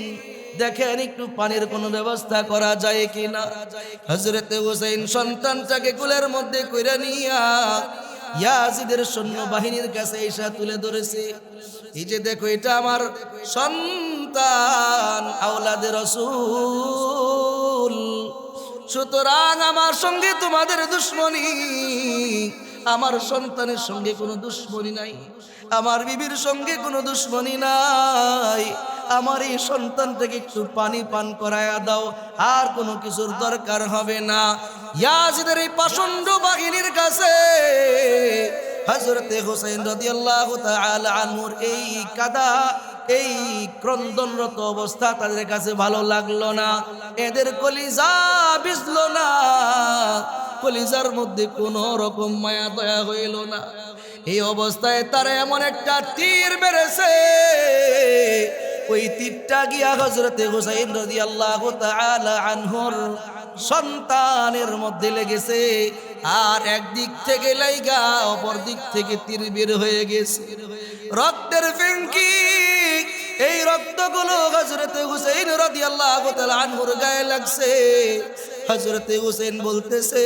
দেখেন একটু পানির কোনো ব্যবস্থা করা যায় কিনা। হযরতে হুসাইন সন্তানটাকে কোলের মধ্যে কইরা নিয়া ইয়াজিদের সৈন্য বাহিনীর কাছে এসে তুলে ধরেছে। এই যে দেখো, এটা আমার সন্তান, আওলাদে রাসূল, সুতরাং আমার সঙ্গে তোমাদের দুশ্মনী, আমার সন্তানের সঙ্গে কোনো দুশ্মনী নাই, আমার বিবির সঙ্গে কোনো দুশ্মনী নাই, আমার এই সন্তানটাকে একটু পানি পান করায়া দাও, আর কোনো কিছুর দরকার হবে না। ইয়াজিদের এই পাষণ্ড বাহিনীর কাছে হযরতে হুসাইন রাদিয়াল্লাহু তাআলা আনহুর এই কাদা, এই ক্রন্দনরত অবস্থা তাদের কাছে ভালো লাগলো না, এদের কলিজা ভিজলো না, কলিজার মধ্যে কোনো রকম মায়া দয়া হইল না। এই অবস্থায় তারা এমন একটা তীর মেরেছে, ওই তীরটা গিয়া হযরতে হুসাইন রাদিয়াল্লাহু তাআলা আনহুর সন্তানের মধ্যে লেগেছে, আর একদিক থেকে লাইগা অপর দিক থেকে তীর বের হয়ে গেছে। রক্তের ফেঙ্কি এই রক্তগুলো হযরতে হুসাইন রাদিয়াল্লাহু তাআলা আনহুর গায়ে লাগছে। হযরতে হুসাইন বলতেছে,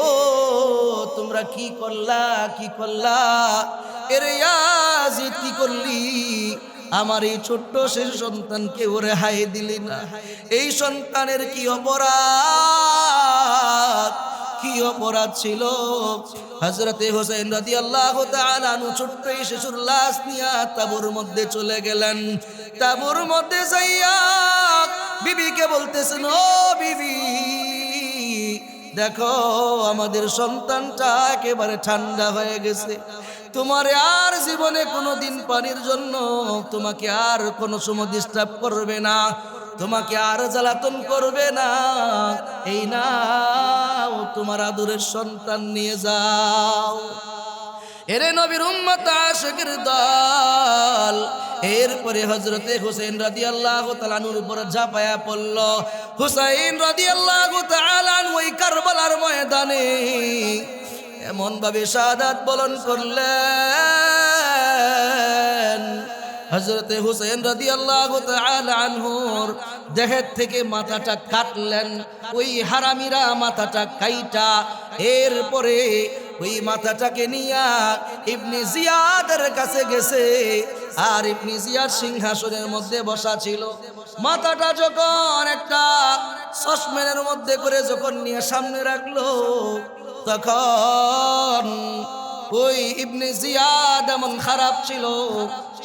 ও তোমরা কি করলা, কি করলা? এর ইয়াজিদ কি করলি? আমার এই ছোট্ট শিশু সন্তানকে ওরে হাই দিলি না। এই সন্তানের কি অপরাধ, কি অপরাধ ছিল? হযরতে হুসাইন রাদিয়াল্লাহু তাআলা আনহু ছোট্ট এই শিশুর লাশ নিয়ে তাঁবুর মধ্যে চলে গেলেন। তাঁবুর মধ্যে যাইয়া বিবিকে বলতেছেন, ও বিবি, দেখো আমাদের সন্তানটা একেবারে ঠান্ডা হয়ে গেছে। তোমার আর জীবনে কোনোদিন পানির জন্য তোমাকে আর কোনো সময় ডিস্টার্ব করবে না, তোমাকে আর জ্বালাতন করবে না। এই নাও তোমার আদরের সন্তান নিয়ে যাও। এরে নবীর উম্মত আশিকের দল। এরপরে হযরতে হুসাইন রাদিয়াল্লাহু তাআলা আনহুর উপর ঝাঁপায়া পড়ল। হুসাইন রাদিয়াল্লাহু তাআলা আনহু ওই কারবালার ময়দানে এমন ভাবে শাহাদাত বরণ করলেন, হযরতে হুসাইন রাদিয়াল্লাহু তাআলা আনহুর দেহের থেকে মাথাটা কাটলেন। ওই হারামিরা মাথাটা কাইটা এরপরে ওই মাথাটাকে নিয়ে ইবনে জিয়াদের কাছে গেছে। আর ইবনে জিয়াদ সিংহাসনের মধ্যে বসা ছিল। মাথাটা যখন একটা সসম্যানের মধ্যে করে যখন নিয়ে সামনে রাখলো, তখন ওই ইবনে জিয়াদ এমন খারাপ ছিল,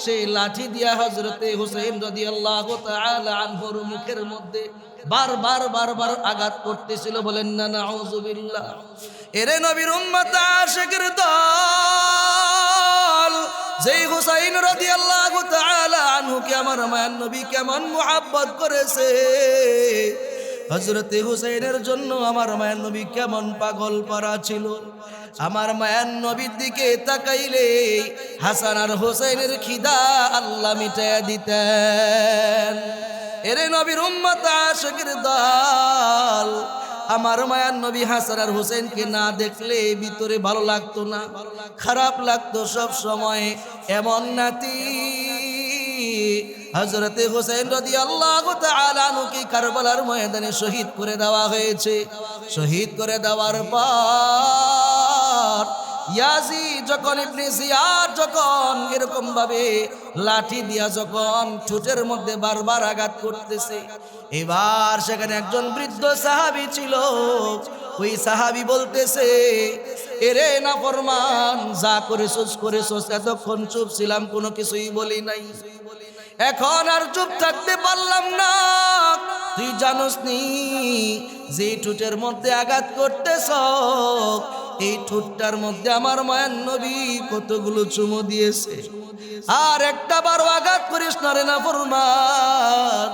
সেই লাঠি দিয়া হযরতে হুসাইন রাদিয়াল্লাহু তাআলা আনহুর মুখের মধ্যে বারবার বারবার আঘাত করতেছিল। বলেন না নাউযুবিল্লাহ। এরে নবীর উম্মত আশিকের দল, যেই হুসাইন রাদিয়াল্লাহু তাআলা আনহুকে আমার মায়ার নবী কেমন মুহাব্বত করেছে, হযরতে হুসাইনের জন্য আমার মায়ার নবী কেমন পাগল পারা ছিল। আমার মায়ার নবীর দিকে তাকাইলে হাসান আর হুসাইনের খিদা আল্লাহ মিটাইয়া দিতেন। এরে নবীর উম্মত আশিকের দল, আমার মায়ার নবী হাসান আর হুসাইনকে না দেখলে ভিতরে ভালো লাগতো না, খারাপ লাগতো সব সময়। এমন নাতি হযরতে হুসাইন রাদিয়াল্লাহু তাআলা আনহুকে কারবালার ময়দানে শহীদ করে দেওয়া হয়েছে। শহীদ করে দেওয়ার পর ইয়াজিদ যখন ইবনে জিয়াদ যখন এরকম ভাবে লাঠি দিয়া যখন ঠোঁটের মধ্যে বারবার আঘাত করতেছে, এবার সেখানে একজন বৃদ্ধ সাহাবী ছিল। ওই সাহাবী বলতেছে, এরে নাফরমান, যা করেছস, এতক্ষণ চুপ ছিলাম, কোনো কিছুই বলি নাই, এখন আর চুপ থাকতে পারলাম না। তুই জানোস নি যে ঠোঁটের মধ্যে আঘাত করতেছ, এই ঠোঁটটার মধ্যে আমার মায়ার নবী কতগুলো চুমু দিয়েছে। আর একটা বারো আঘাত করিস না রে নাফরমান।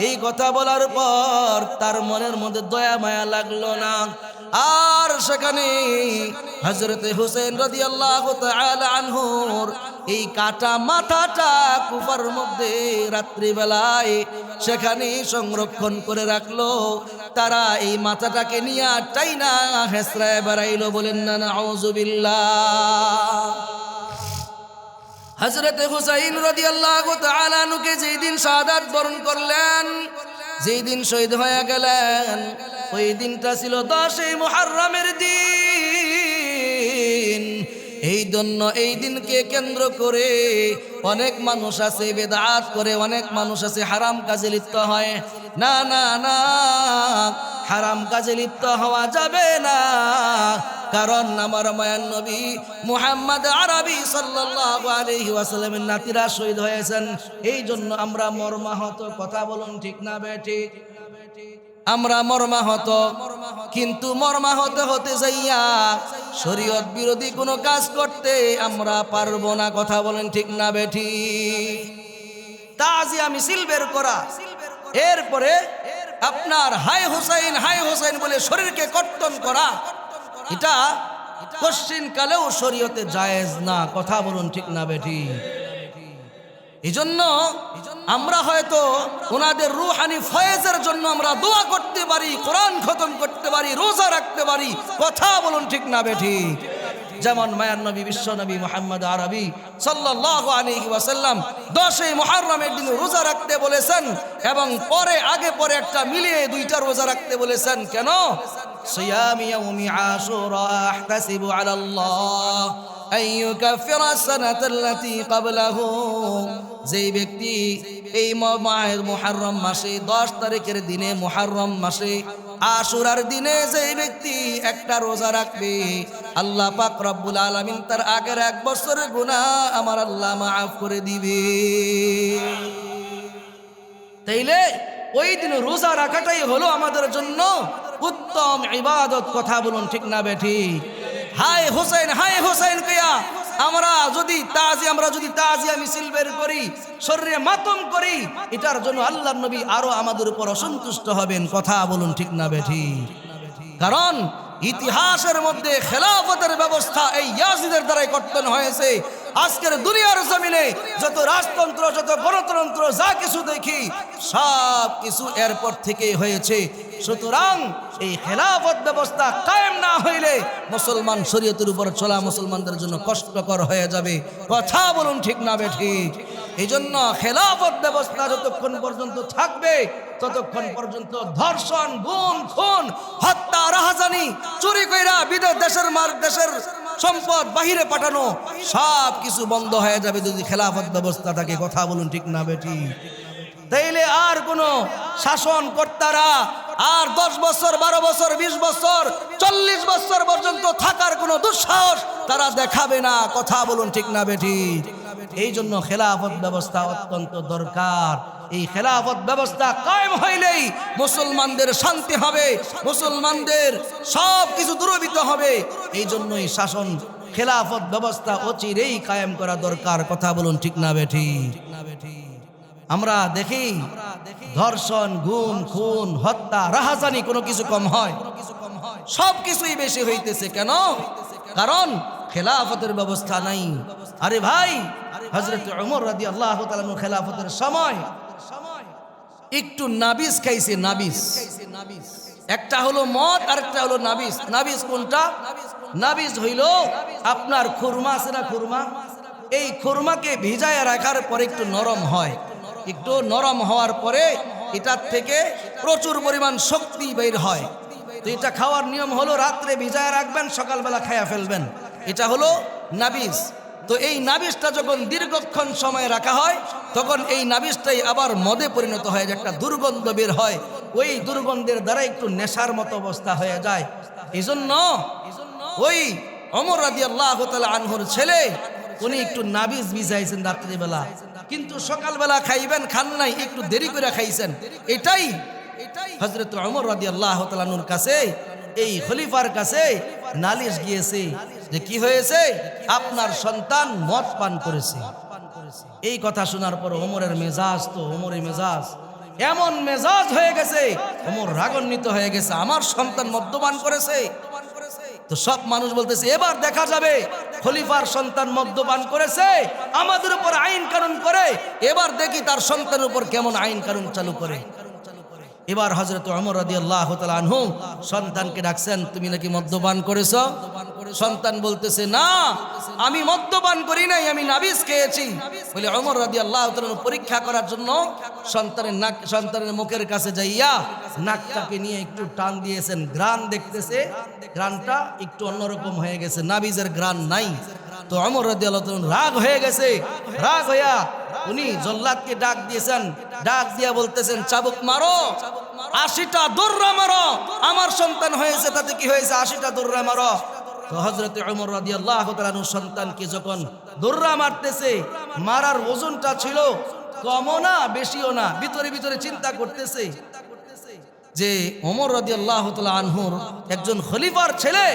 এই কথা বলার পর তার মনের মধ্যে দয়া মায়া লাগলো না। আর সেখানে হযরতে হুসাইন রাদিয়াল্লাহু তাআলা আনহুর এই কাটা মাথাটা কুফার মধ্যে রাত্রিবেলায় সেখানে সংরক্ষণ করে রাখলো। তারা এই মাথাটাকে নিয়ে টাইনা হেসরায় বেড়াইলো। বলেন না নাউযুবিল্লাহ। হযরতে হুসাইন রাদিয়াল্লাহু তাআলা আনহুকে যেই দিন শাহাদাত বরণ করলেন, যেই দিন শহীদ হয়ে গেলেন, ওই দিনটা ছিল 10 মুহররমের দিন। এই জন্য এই দিনকে কেন্দ্র করে অনেক মানুষ আছে বেদাত করে, অনেক মানুষ আছে হারাম কাজে লিপ্ত হয়। না না না, হারাম কাজে লিপ্ত হওয়া যাবে না, কারণ আমার মায়ার নবী মুহাম্মদ আরবি সাল্লাল্লাহু আলাইহি ওয়াসাল্লামের নাতিরা শহীদ হয়েছেন। এই জন্য আমরা মর্মাহত। কথা বলুন ঠিক না বেঠিক? আমরা মর্মাহত, কিন্তু মর্মাহত হতে যাইয়া শরীয়ত বিরোধী কোনো কাজ করতে আমরা পারবো না। কথা বলেন ঠিক না বেঠিক? তাজিয়া মিছিল বের করা, এরপরে আপনার হাই হুসাইন বলে শরীরকে কর্তন করা, এটা কোশ্চিন কালেও শরীয়তে জায়েজ না। কথা বলুন ঠিক না বেঠিক? এই জন্য আমরা হয়তো ওনাদের রূহানি ফয়েজের জন্য আমরা দোয়া করতে পারি, কোরআন খতম করতে পারি, রোজা রাখতে পারি। কথা বলুন ঠিক না বেঠিক? যেমন মায়ার নবী বিশ্ব নবী মুহাম্মদ আরবি সাল্লাল্লাহু আলাইহি ওয়াসাল্লাম 10 মুহররমের দিন রোজা রাখতে বলেছেন এবং পরে আগে পরে একটা মিলিয়ে দুইটা রোজা রাখতে বলেছেন। কেন? সিয়াম ইয়াউমি আশুরা আহতাসিবু আলাল্লাহ আইয়ুকাফিরা সানাতাল্লাতী ক্বাবলাহু। যেই ব্যক্তি এই মুহররম মাসে 10 তারিখের দিনে মুহররম মাসে আশুরার দিনে যেই ব্যক্তি একটা রোজা রাখবে, আল্লাহ পাক রব্বুল আলামিন তার আগের 1 বছরের গুনাহ আমার আল্লাহ মাফ করে দিবে। তাইলে ওই দিন রোজা রাখাটাই হলো আমাদের জন্য উত্তম ইবাদত। কথা বলুন ঠিক না বেঠি? হায় হোসেন কইয়া আমরা যদি তাজিয়া মিছিল বের করি, শরীরে মাতম করি, এটার জন্য আল্লাহর নবী আরো আমাদের উপর অসন্তুষ্ট হবেন। কথা বলুন ঠিক না বেঠি? কারণ ইতিহাসের মধ্যে খেলাফতের ব্যবস্থা এই ইয়াজিদের দ্বারাই কর্তন হয়েছে। আজকের দুনিয়ার জমিনে যত রাজতন্ত্র, যত গণতন্ত্র, যা কিছু দেখি সব কিছু এরপর থেকেই হয়েছে। সুতরাং এই খেলাফত ব্যবস্থা কায়েম না হইলে মুসলমান শরীয়তের উপর চলা মুসলমানদের জন্য কষ্টকর হয়ে যাবে। কথা বলুন ঠিক না বেঠিক? এই জন্য খেলাফত ব্যবস্থা যতক্ষণ পর্যন্ত থাকবে ততক্ষণ পর্যন্ত ধর্ষণ, গুম, খুন, হত্যা, রাহাজানি, চুরি কইরা দেশের সম্পদ বাহিরে পাঠানো সব কিছু বন্ধ হয়ে যাবে যদি খেলাফত ব্যবস্থা থাকে। কথা বলুন ঠিক না বেটি? তাইলে আর কোনো শাসন কর্তারা আর 10 বছর, 12 বছর, 20 বছর, 40 বছর পর্যন্ত থাকার কোনো দুঃসাহস তারা দেখাবে না। কথা বলুন ঠিক না বেটি? এই জন্য খেলাফত ব্যবস্থা অত্যন্ত দরকার। এই খেলাফত ব্যবস্থা কায়েম হইলেই মুসলমানদের শান্তি হবে, মুসলমানদের সব কিছু দূরীভূত হবে। এই জন্যই শাসন খেলাফত ব্যবস্থা অচিরেই কায়েম করা দরকার। কথা বলুন ঠিক না বেঠি? আমরা দেখি ধর্ষণ, গুম, খুন, হত্যা, রাহাজানি কোনো কিছু কম হয়? সব কিছুই বেশি হইতেছে। কেন? কারণ খেলাফতের ব্যবস্থা নাই। আরে ভাই, হযরত ওমর রাদিয়াল্লাহু তাআলা খেলাফতের সময় একটু নাবিস খাইছে। নাবিস একটা হলো মদ আর একটা হলো নাবিস। নাবিস কোনটা? নাবিস হইল আপনার খুরমা আছে না, খুরমা। এই খুরমাকে ভিজায় রাখার পরে একটু নরম হয়। একটু নরম হওয়ার পরে এটার থেকে প্রচুর পরিমাণ শক্তি বের হয়। তো এটা খাওয়ার নিয়ম হলো রাত্রে ভিজায় রাখবেন, সকালবেলা খায়া ফেলবেন। এটা হলো নাবিস। তো এই নাবিসটা যখন দীর্ঘক্ষণ সময় রাখা হয় তখন এই নাবিসটাই আবার মদে পরিণত হয়ে যায়, একটা দুর্গন্ধ বের হয়। ওই দুর্গন্ধের দ্বারা একটু নেশার মতো অবস্থা হয়ে যায়। এই জন্য ওই ওমর রাদিয়াল্লাহু তাআলা আনহুর ছেলে উনি একটু নাবিস ভিজাইছেন রাত্রিবেলা, কিন্তু সকালবেলা খাইবেন, খান নাই, একটু দেরি করে খাইছেন। এটাই হযরত ওমর রাদিয়াল্লাহু তাআলা আনহুর কাছে, এই খলিফার কাছে নালিশ গিয়েছে যে কি হয়েছে, আপনার সন্তান মদ পান করেছে। এই কথা শোনার পর ওমরের মেজাজ, তো ওমরের মেজাজ এমন মেজাজ হয়ে গেছে, ওমর রাগান্বিত হয়ে গেছে, আমার সন্তান মদ্যপান করেছে। তো সব মানুষ বলতেছে এবার দেখা যাবে খলিফার সন্তান মদ্যপান করেছে, আমাদের উপর আইন কানুন করে, এবার দেখি তার সন্তানের উপর কেমন আইন কানুন চালু করে। এবার হযরত ওমর রাদিয়াল্লাহু তাআলা আনহু সন্তানকে ডাকছেন, তুমি নাকি মদ্যপান করেছো? সন্তান বলতেছে না, আমি মদ্যপান করি নাই, আমি নাবিস খেয়েছি। বলে ওমর রাদিয়াল্লাহু তাআলা পরীক্ষা করার জন্য সন্তানের মুখের কাছে যাইয়া নাকটাকে নিয়ে একটু টান দিয়েছেন। ঘ্রাণ দেখতেছে, ঘ্রাণটা একটু অন্যরকম হয়ে গেছে, নাবিজের ঘ্রাণ নাই। তো ওমর রাদিয়াল্লাহু তাআলা রাগ হয়ে গেছে। রাগ হইয়া উনি জল্লাদকে ডাক দিয়েছেন, ডাক দিয়া বলতেছেন, চাবুক মারো, 80টা দৌড়া মারো, আমার সন্তান হয়েছে তাতে কি হয়েছে, 80টা দৌড়া মারো। তো হযরত ওমর রাদিয়াল্লাহু তাআলা আনহু সন্তানকে যখন দৌড়া মারতেছে, মারার ওজনটা ছিল কমও না বেশিও না, ভিতরে ভিতরে চিন্তা করতেছে যে ওমর রাদিয়াল্লাহু তাআলা আনহুর একজন খলিফার ছেলে,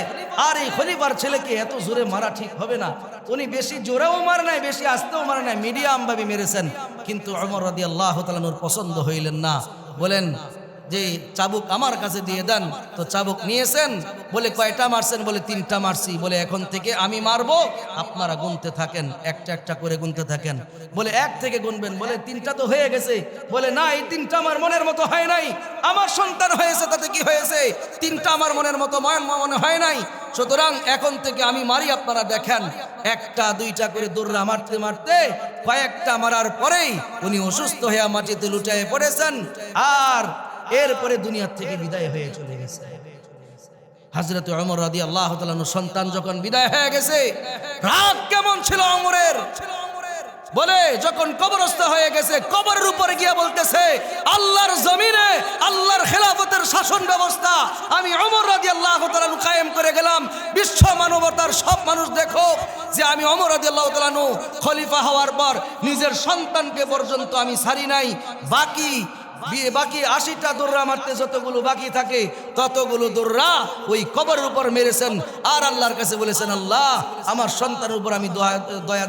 আর এই খলিফার ছেলেকে এত জোরে মারা ঠিক হবে না। উনি বেশি জোরেও মারে নাই, বেশি আস্তেও মারে নাই, মিডিয়াম ভাবে মেরেছেন। কিন্তু ওমর রাদিয়াল্লাহু তাআলা আনহুর পছন্দ হইলেন না। বলেন যে চাবুক আমার কাছে দিয়ে দেন। তো চাবুক নিয়েছেন, বলে কয়টা মারছেন? বলে 3টা মারছি। বলে এখন থেকে আমি মারবো, আপনারা গুনতে থাকেন, একটা একটা করে গুনতে থাকেন। বলে 1 থেকে গুনবেন। বলে 3টা তো হয়ে গেছে। বলে না, এই 3টা আমার মনের মতো হয় নাই, আমার সন্তান হয়েছে তাতে কি হয়েছে, 3টা আমার মনের মতো মনে হয় নাই। সুতরাং এখন থেকে আমি মারি, আপনারা দেখেন। 1টা 2টা করে দৌড়া মারতে মারতে কয়েকটা মারার পরেই উনি অসুস্থ হয়ে মাটিতে লুটায়ে পড়েছেন, আর এরপরে দুনিয়া থেকে বিদায় হয়ে চলে গেছে। হযরত ওমর রাদিয়াল্লাহু তাআলা সন্তান যখন বিদায় হয়ে গেছে, রাগ কেমন ছিল ওমরের! বলে যখন কবরস্থ হয়ে গেছে, কবরের উপরে গিয়ে বলতেছে, আল্লাহর জমিনে আল্লাহর খেলাফতের শাসন ব্যবস্থা আমি ওমর রাদিয়াল্লাহু তাআলা কায়েম করে গেলাম। বিশ্ব মানবতার সব মানুষ দেখো যে আমি ওমর রাদিয়াল্লাহু তাআলা খলিফা হওয়ার পর নিজের সন্তানকে পর্যন্ত আমি ছাড়ি নাই। বাকি 80টা দৌড়া মারতে যতগুলো বাকি থাকে ততগুলো দৌড়া ওই কবরের উপর মেরেছেন, আর আল্লাহর কাছে বলেছেন, আল্লাহ আমার সন্তানের উপর আমি দয়া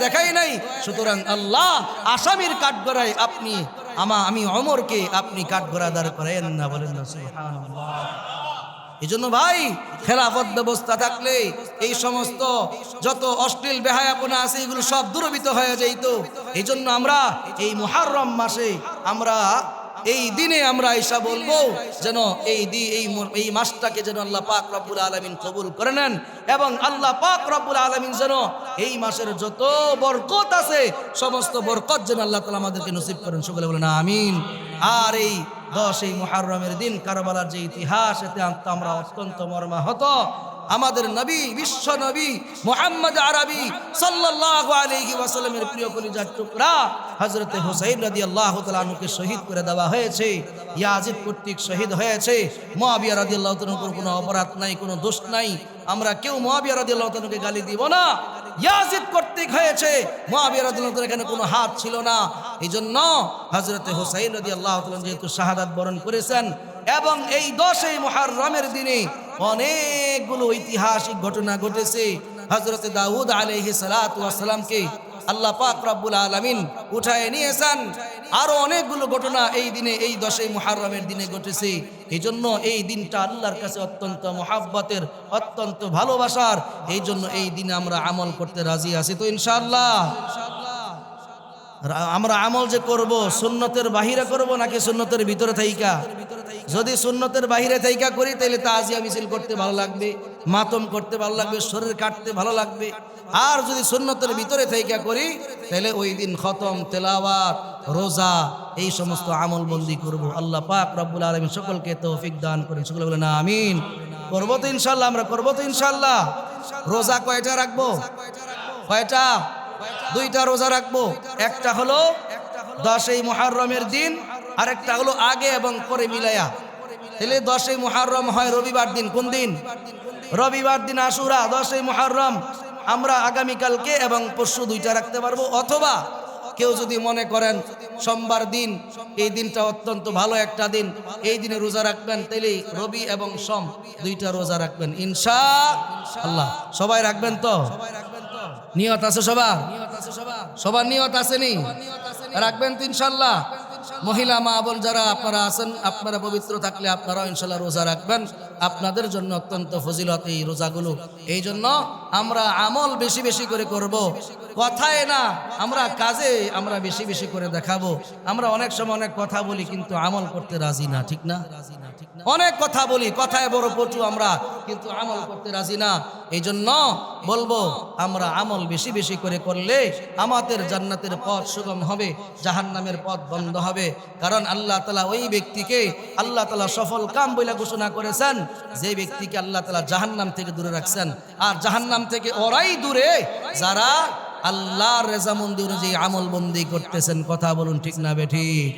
দেখাই নাই। সুতরাং আল্লাহ আসামির কাঠগড়ায় আমি ওমরকে আপনি কাঠগড়া দাঁড় করেন না। বলেন না সুবহানাল্লাহ। এই জন্য ভাই, খেলাফত ব্যবস্থা থাকলে এই সমস্ত যত অশ্লীল বেহায়াপনা আছে এগুলো সব দূরীভূত হয়ে যাইত। এই জন্য আমরা এই মুহররম মাসে এই দিনে আমরা ঈশা বলবো যেন এই মাসটাকে যেন আল্লাহ পাক রব্বুল আলামিন কবুল করে নেন, এবং আল্লাহ পাক রব্বুল আলামিন যেন এই মাসের যত বরকত আছে সমস্ত বরকত যেন আল্লাহ তাআলা আমাদেরকে নসিব করেন। সকলে বলেন আমিন। আর এই 10 মুহররমের দিন কারবালার যে ইতিহাস, এতে আমরা অত্যন্ত মর্মাহত। আমাদের নবী, বিশ্ব নবী মুহাম্মদ আরবি সাল্লাল্লাহু আলাইহি ওয়াসাল্লামের প্রিয় কলিজার টুকরা হযরত হুসাইন রাদিয়াল্লাহু তাআলা আনহুকে শহীদ করে দেওয়া হয়েছে। ইয়াজিদ কর্তৃক শহীদ হয়েছে। মুআবিয়া রাদিয়াল্লাহু তাআলার কোনো অপরাধ নাই, কোনো দোষ নাই। আমরা কেউ মুআবিয়া রাদিয়াল্লাহু তাআলাকে গালি দিব না। ইয়াজিদ কর্তৃক হয়েছে, মুআবিয়া রাদিয়াল্লাহু তাআলার এখানে কোনো হাত ছিল না। এই জন্য হযরত হুসাইন রাদিয়াল্লাহু তাআলা যেহেতু শাহাদাত বরণ করেছেন, এবং এই 10 মুহররমের দিনে অনেকগুলো ঐতিহাসিক ঘটনা ঘটেছে। হযরত দাউদ আলাইহিস সালাতু ওয়াস সালামকে আল্লাহ পাক রব্বুল আলামিন উঠায় নিয়েছেন। আরো অনেকগুলো ঘটনা এই দিনে, এই 10 মুহররমের দিনে ঘটেছে। এই জন্য এই দিনটা আল্লাহর কাছে অত্যন্ত মহাব্বতের, অত্যন্ত ভালোবাসার। এই জন্য এই দিনে আমরা আমল করতে রাজি আছি তো ইনশাআল্লাহ। আমরা আমল যে করব, সুন্নতের বাহিরে করব নাকি সুন্নতের ভিতরে থাইকা? যদি সুন্নতের বাহিরে থাইকা করি তাহলে তাজিয়া মিছিল করতে ভালো লাগবে, মাতম করতে ভালো লাগবে, শরীর কাটতে ভালো লাগবে। আর যদি সুন্নতের ভিতরে থাইকা করি তাহলে ওই দিন খতম, তেলাওয়াত, রোজা এই সমস্ত আমল বন্দি করব। আল্লাহ পাক রব্বুল আলামিন সকলকে তৌফিক দান করেন। সকলে বলেন আমিন। করব তো ইনশাআল্লাহ, আমরা করব তো ইনশাআল্লাহ। রোজা কয়টা রাখবো? কয়টা? 2টা রোজা রাখবো। একটা হলো 10 মুহররমের দিন, আরেকটা হলো আগে এবং পরে মিলায়া। তাহলে 10 মুহররম হয় রবিবার দিন। কোন দিন? রবিবার দিন আশুরা। 10 মুহররম আমরা আগামীকালকে এবং পরশু 2টা রাখতে পারবো। অথবা কেউ যদি মনে করেন সোমবার দিন, এই দিনটা অত্যন্ত ভালো একটা দিন, এই দিনে রোজা রাখবেন, তাহলে রবি এবং সোম 2টা রোজা রাখবেন ইনশাআল্লাহ। সবাই রাখবেন তো? নিয়ত আছে সবার? সবার নিয়ত আসেনি? রাখবেন তো ইনশাআল্লাহ। মহিলা মা বোন যারা আপনারা আছেন, আপনারা পবিত্র থাকলে আপনারাও ইনশাআল্লাহ রোজা রাখবেন। আপনাদের জন্য অত্যন্ত ফজিলত এই রোজাগুলো। এই জন্য আমরা আমল বেশি বেশি করে করব, কথায় না, আমরা কাজে আমরা বেশি বেশি করে দেখাবো। আমরা অনেক সময় অনেক কথা বলি কিন্তু আমল করতে রাজি না, ঠিক না? অনেক কথা বলি, কথায় বড় পটু আমরা, কিন্তু আমল করতে রাজি না। এই জন্য বলবো আমরা আমল বেশি বেশি করে করলে আমাদের জান্নাতের পথ সুগম হবে, জাহান্নামের পথ বন্ধ হবে। কারণ আল্লাহ তাআলা ওই ব্যক্তিকে আল্লাহ তাআলা সফল কাম বলে ঘোষণা করেছেন যে ব্যক্তিকে আল্লাহ তাআলা জাহান্নাম থেকে দূরে রাখছেন। আর জাহান্নাম থেকে ওরাই দূরে যারা আল্লাহর রেজামন্দি অনুযায়ী আমল বন্দি করতেছেন। কথা বলুন ঠিক না বেঠিক?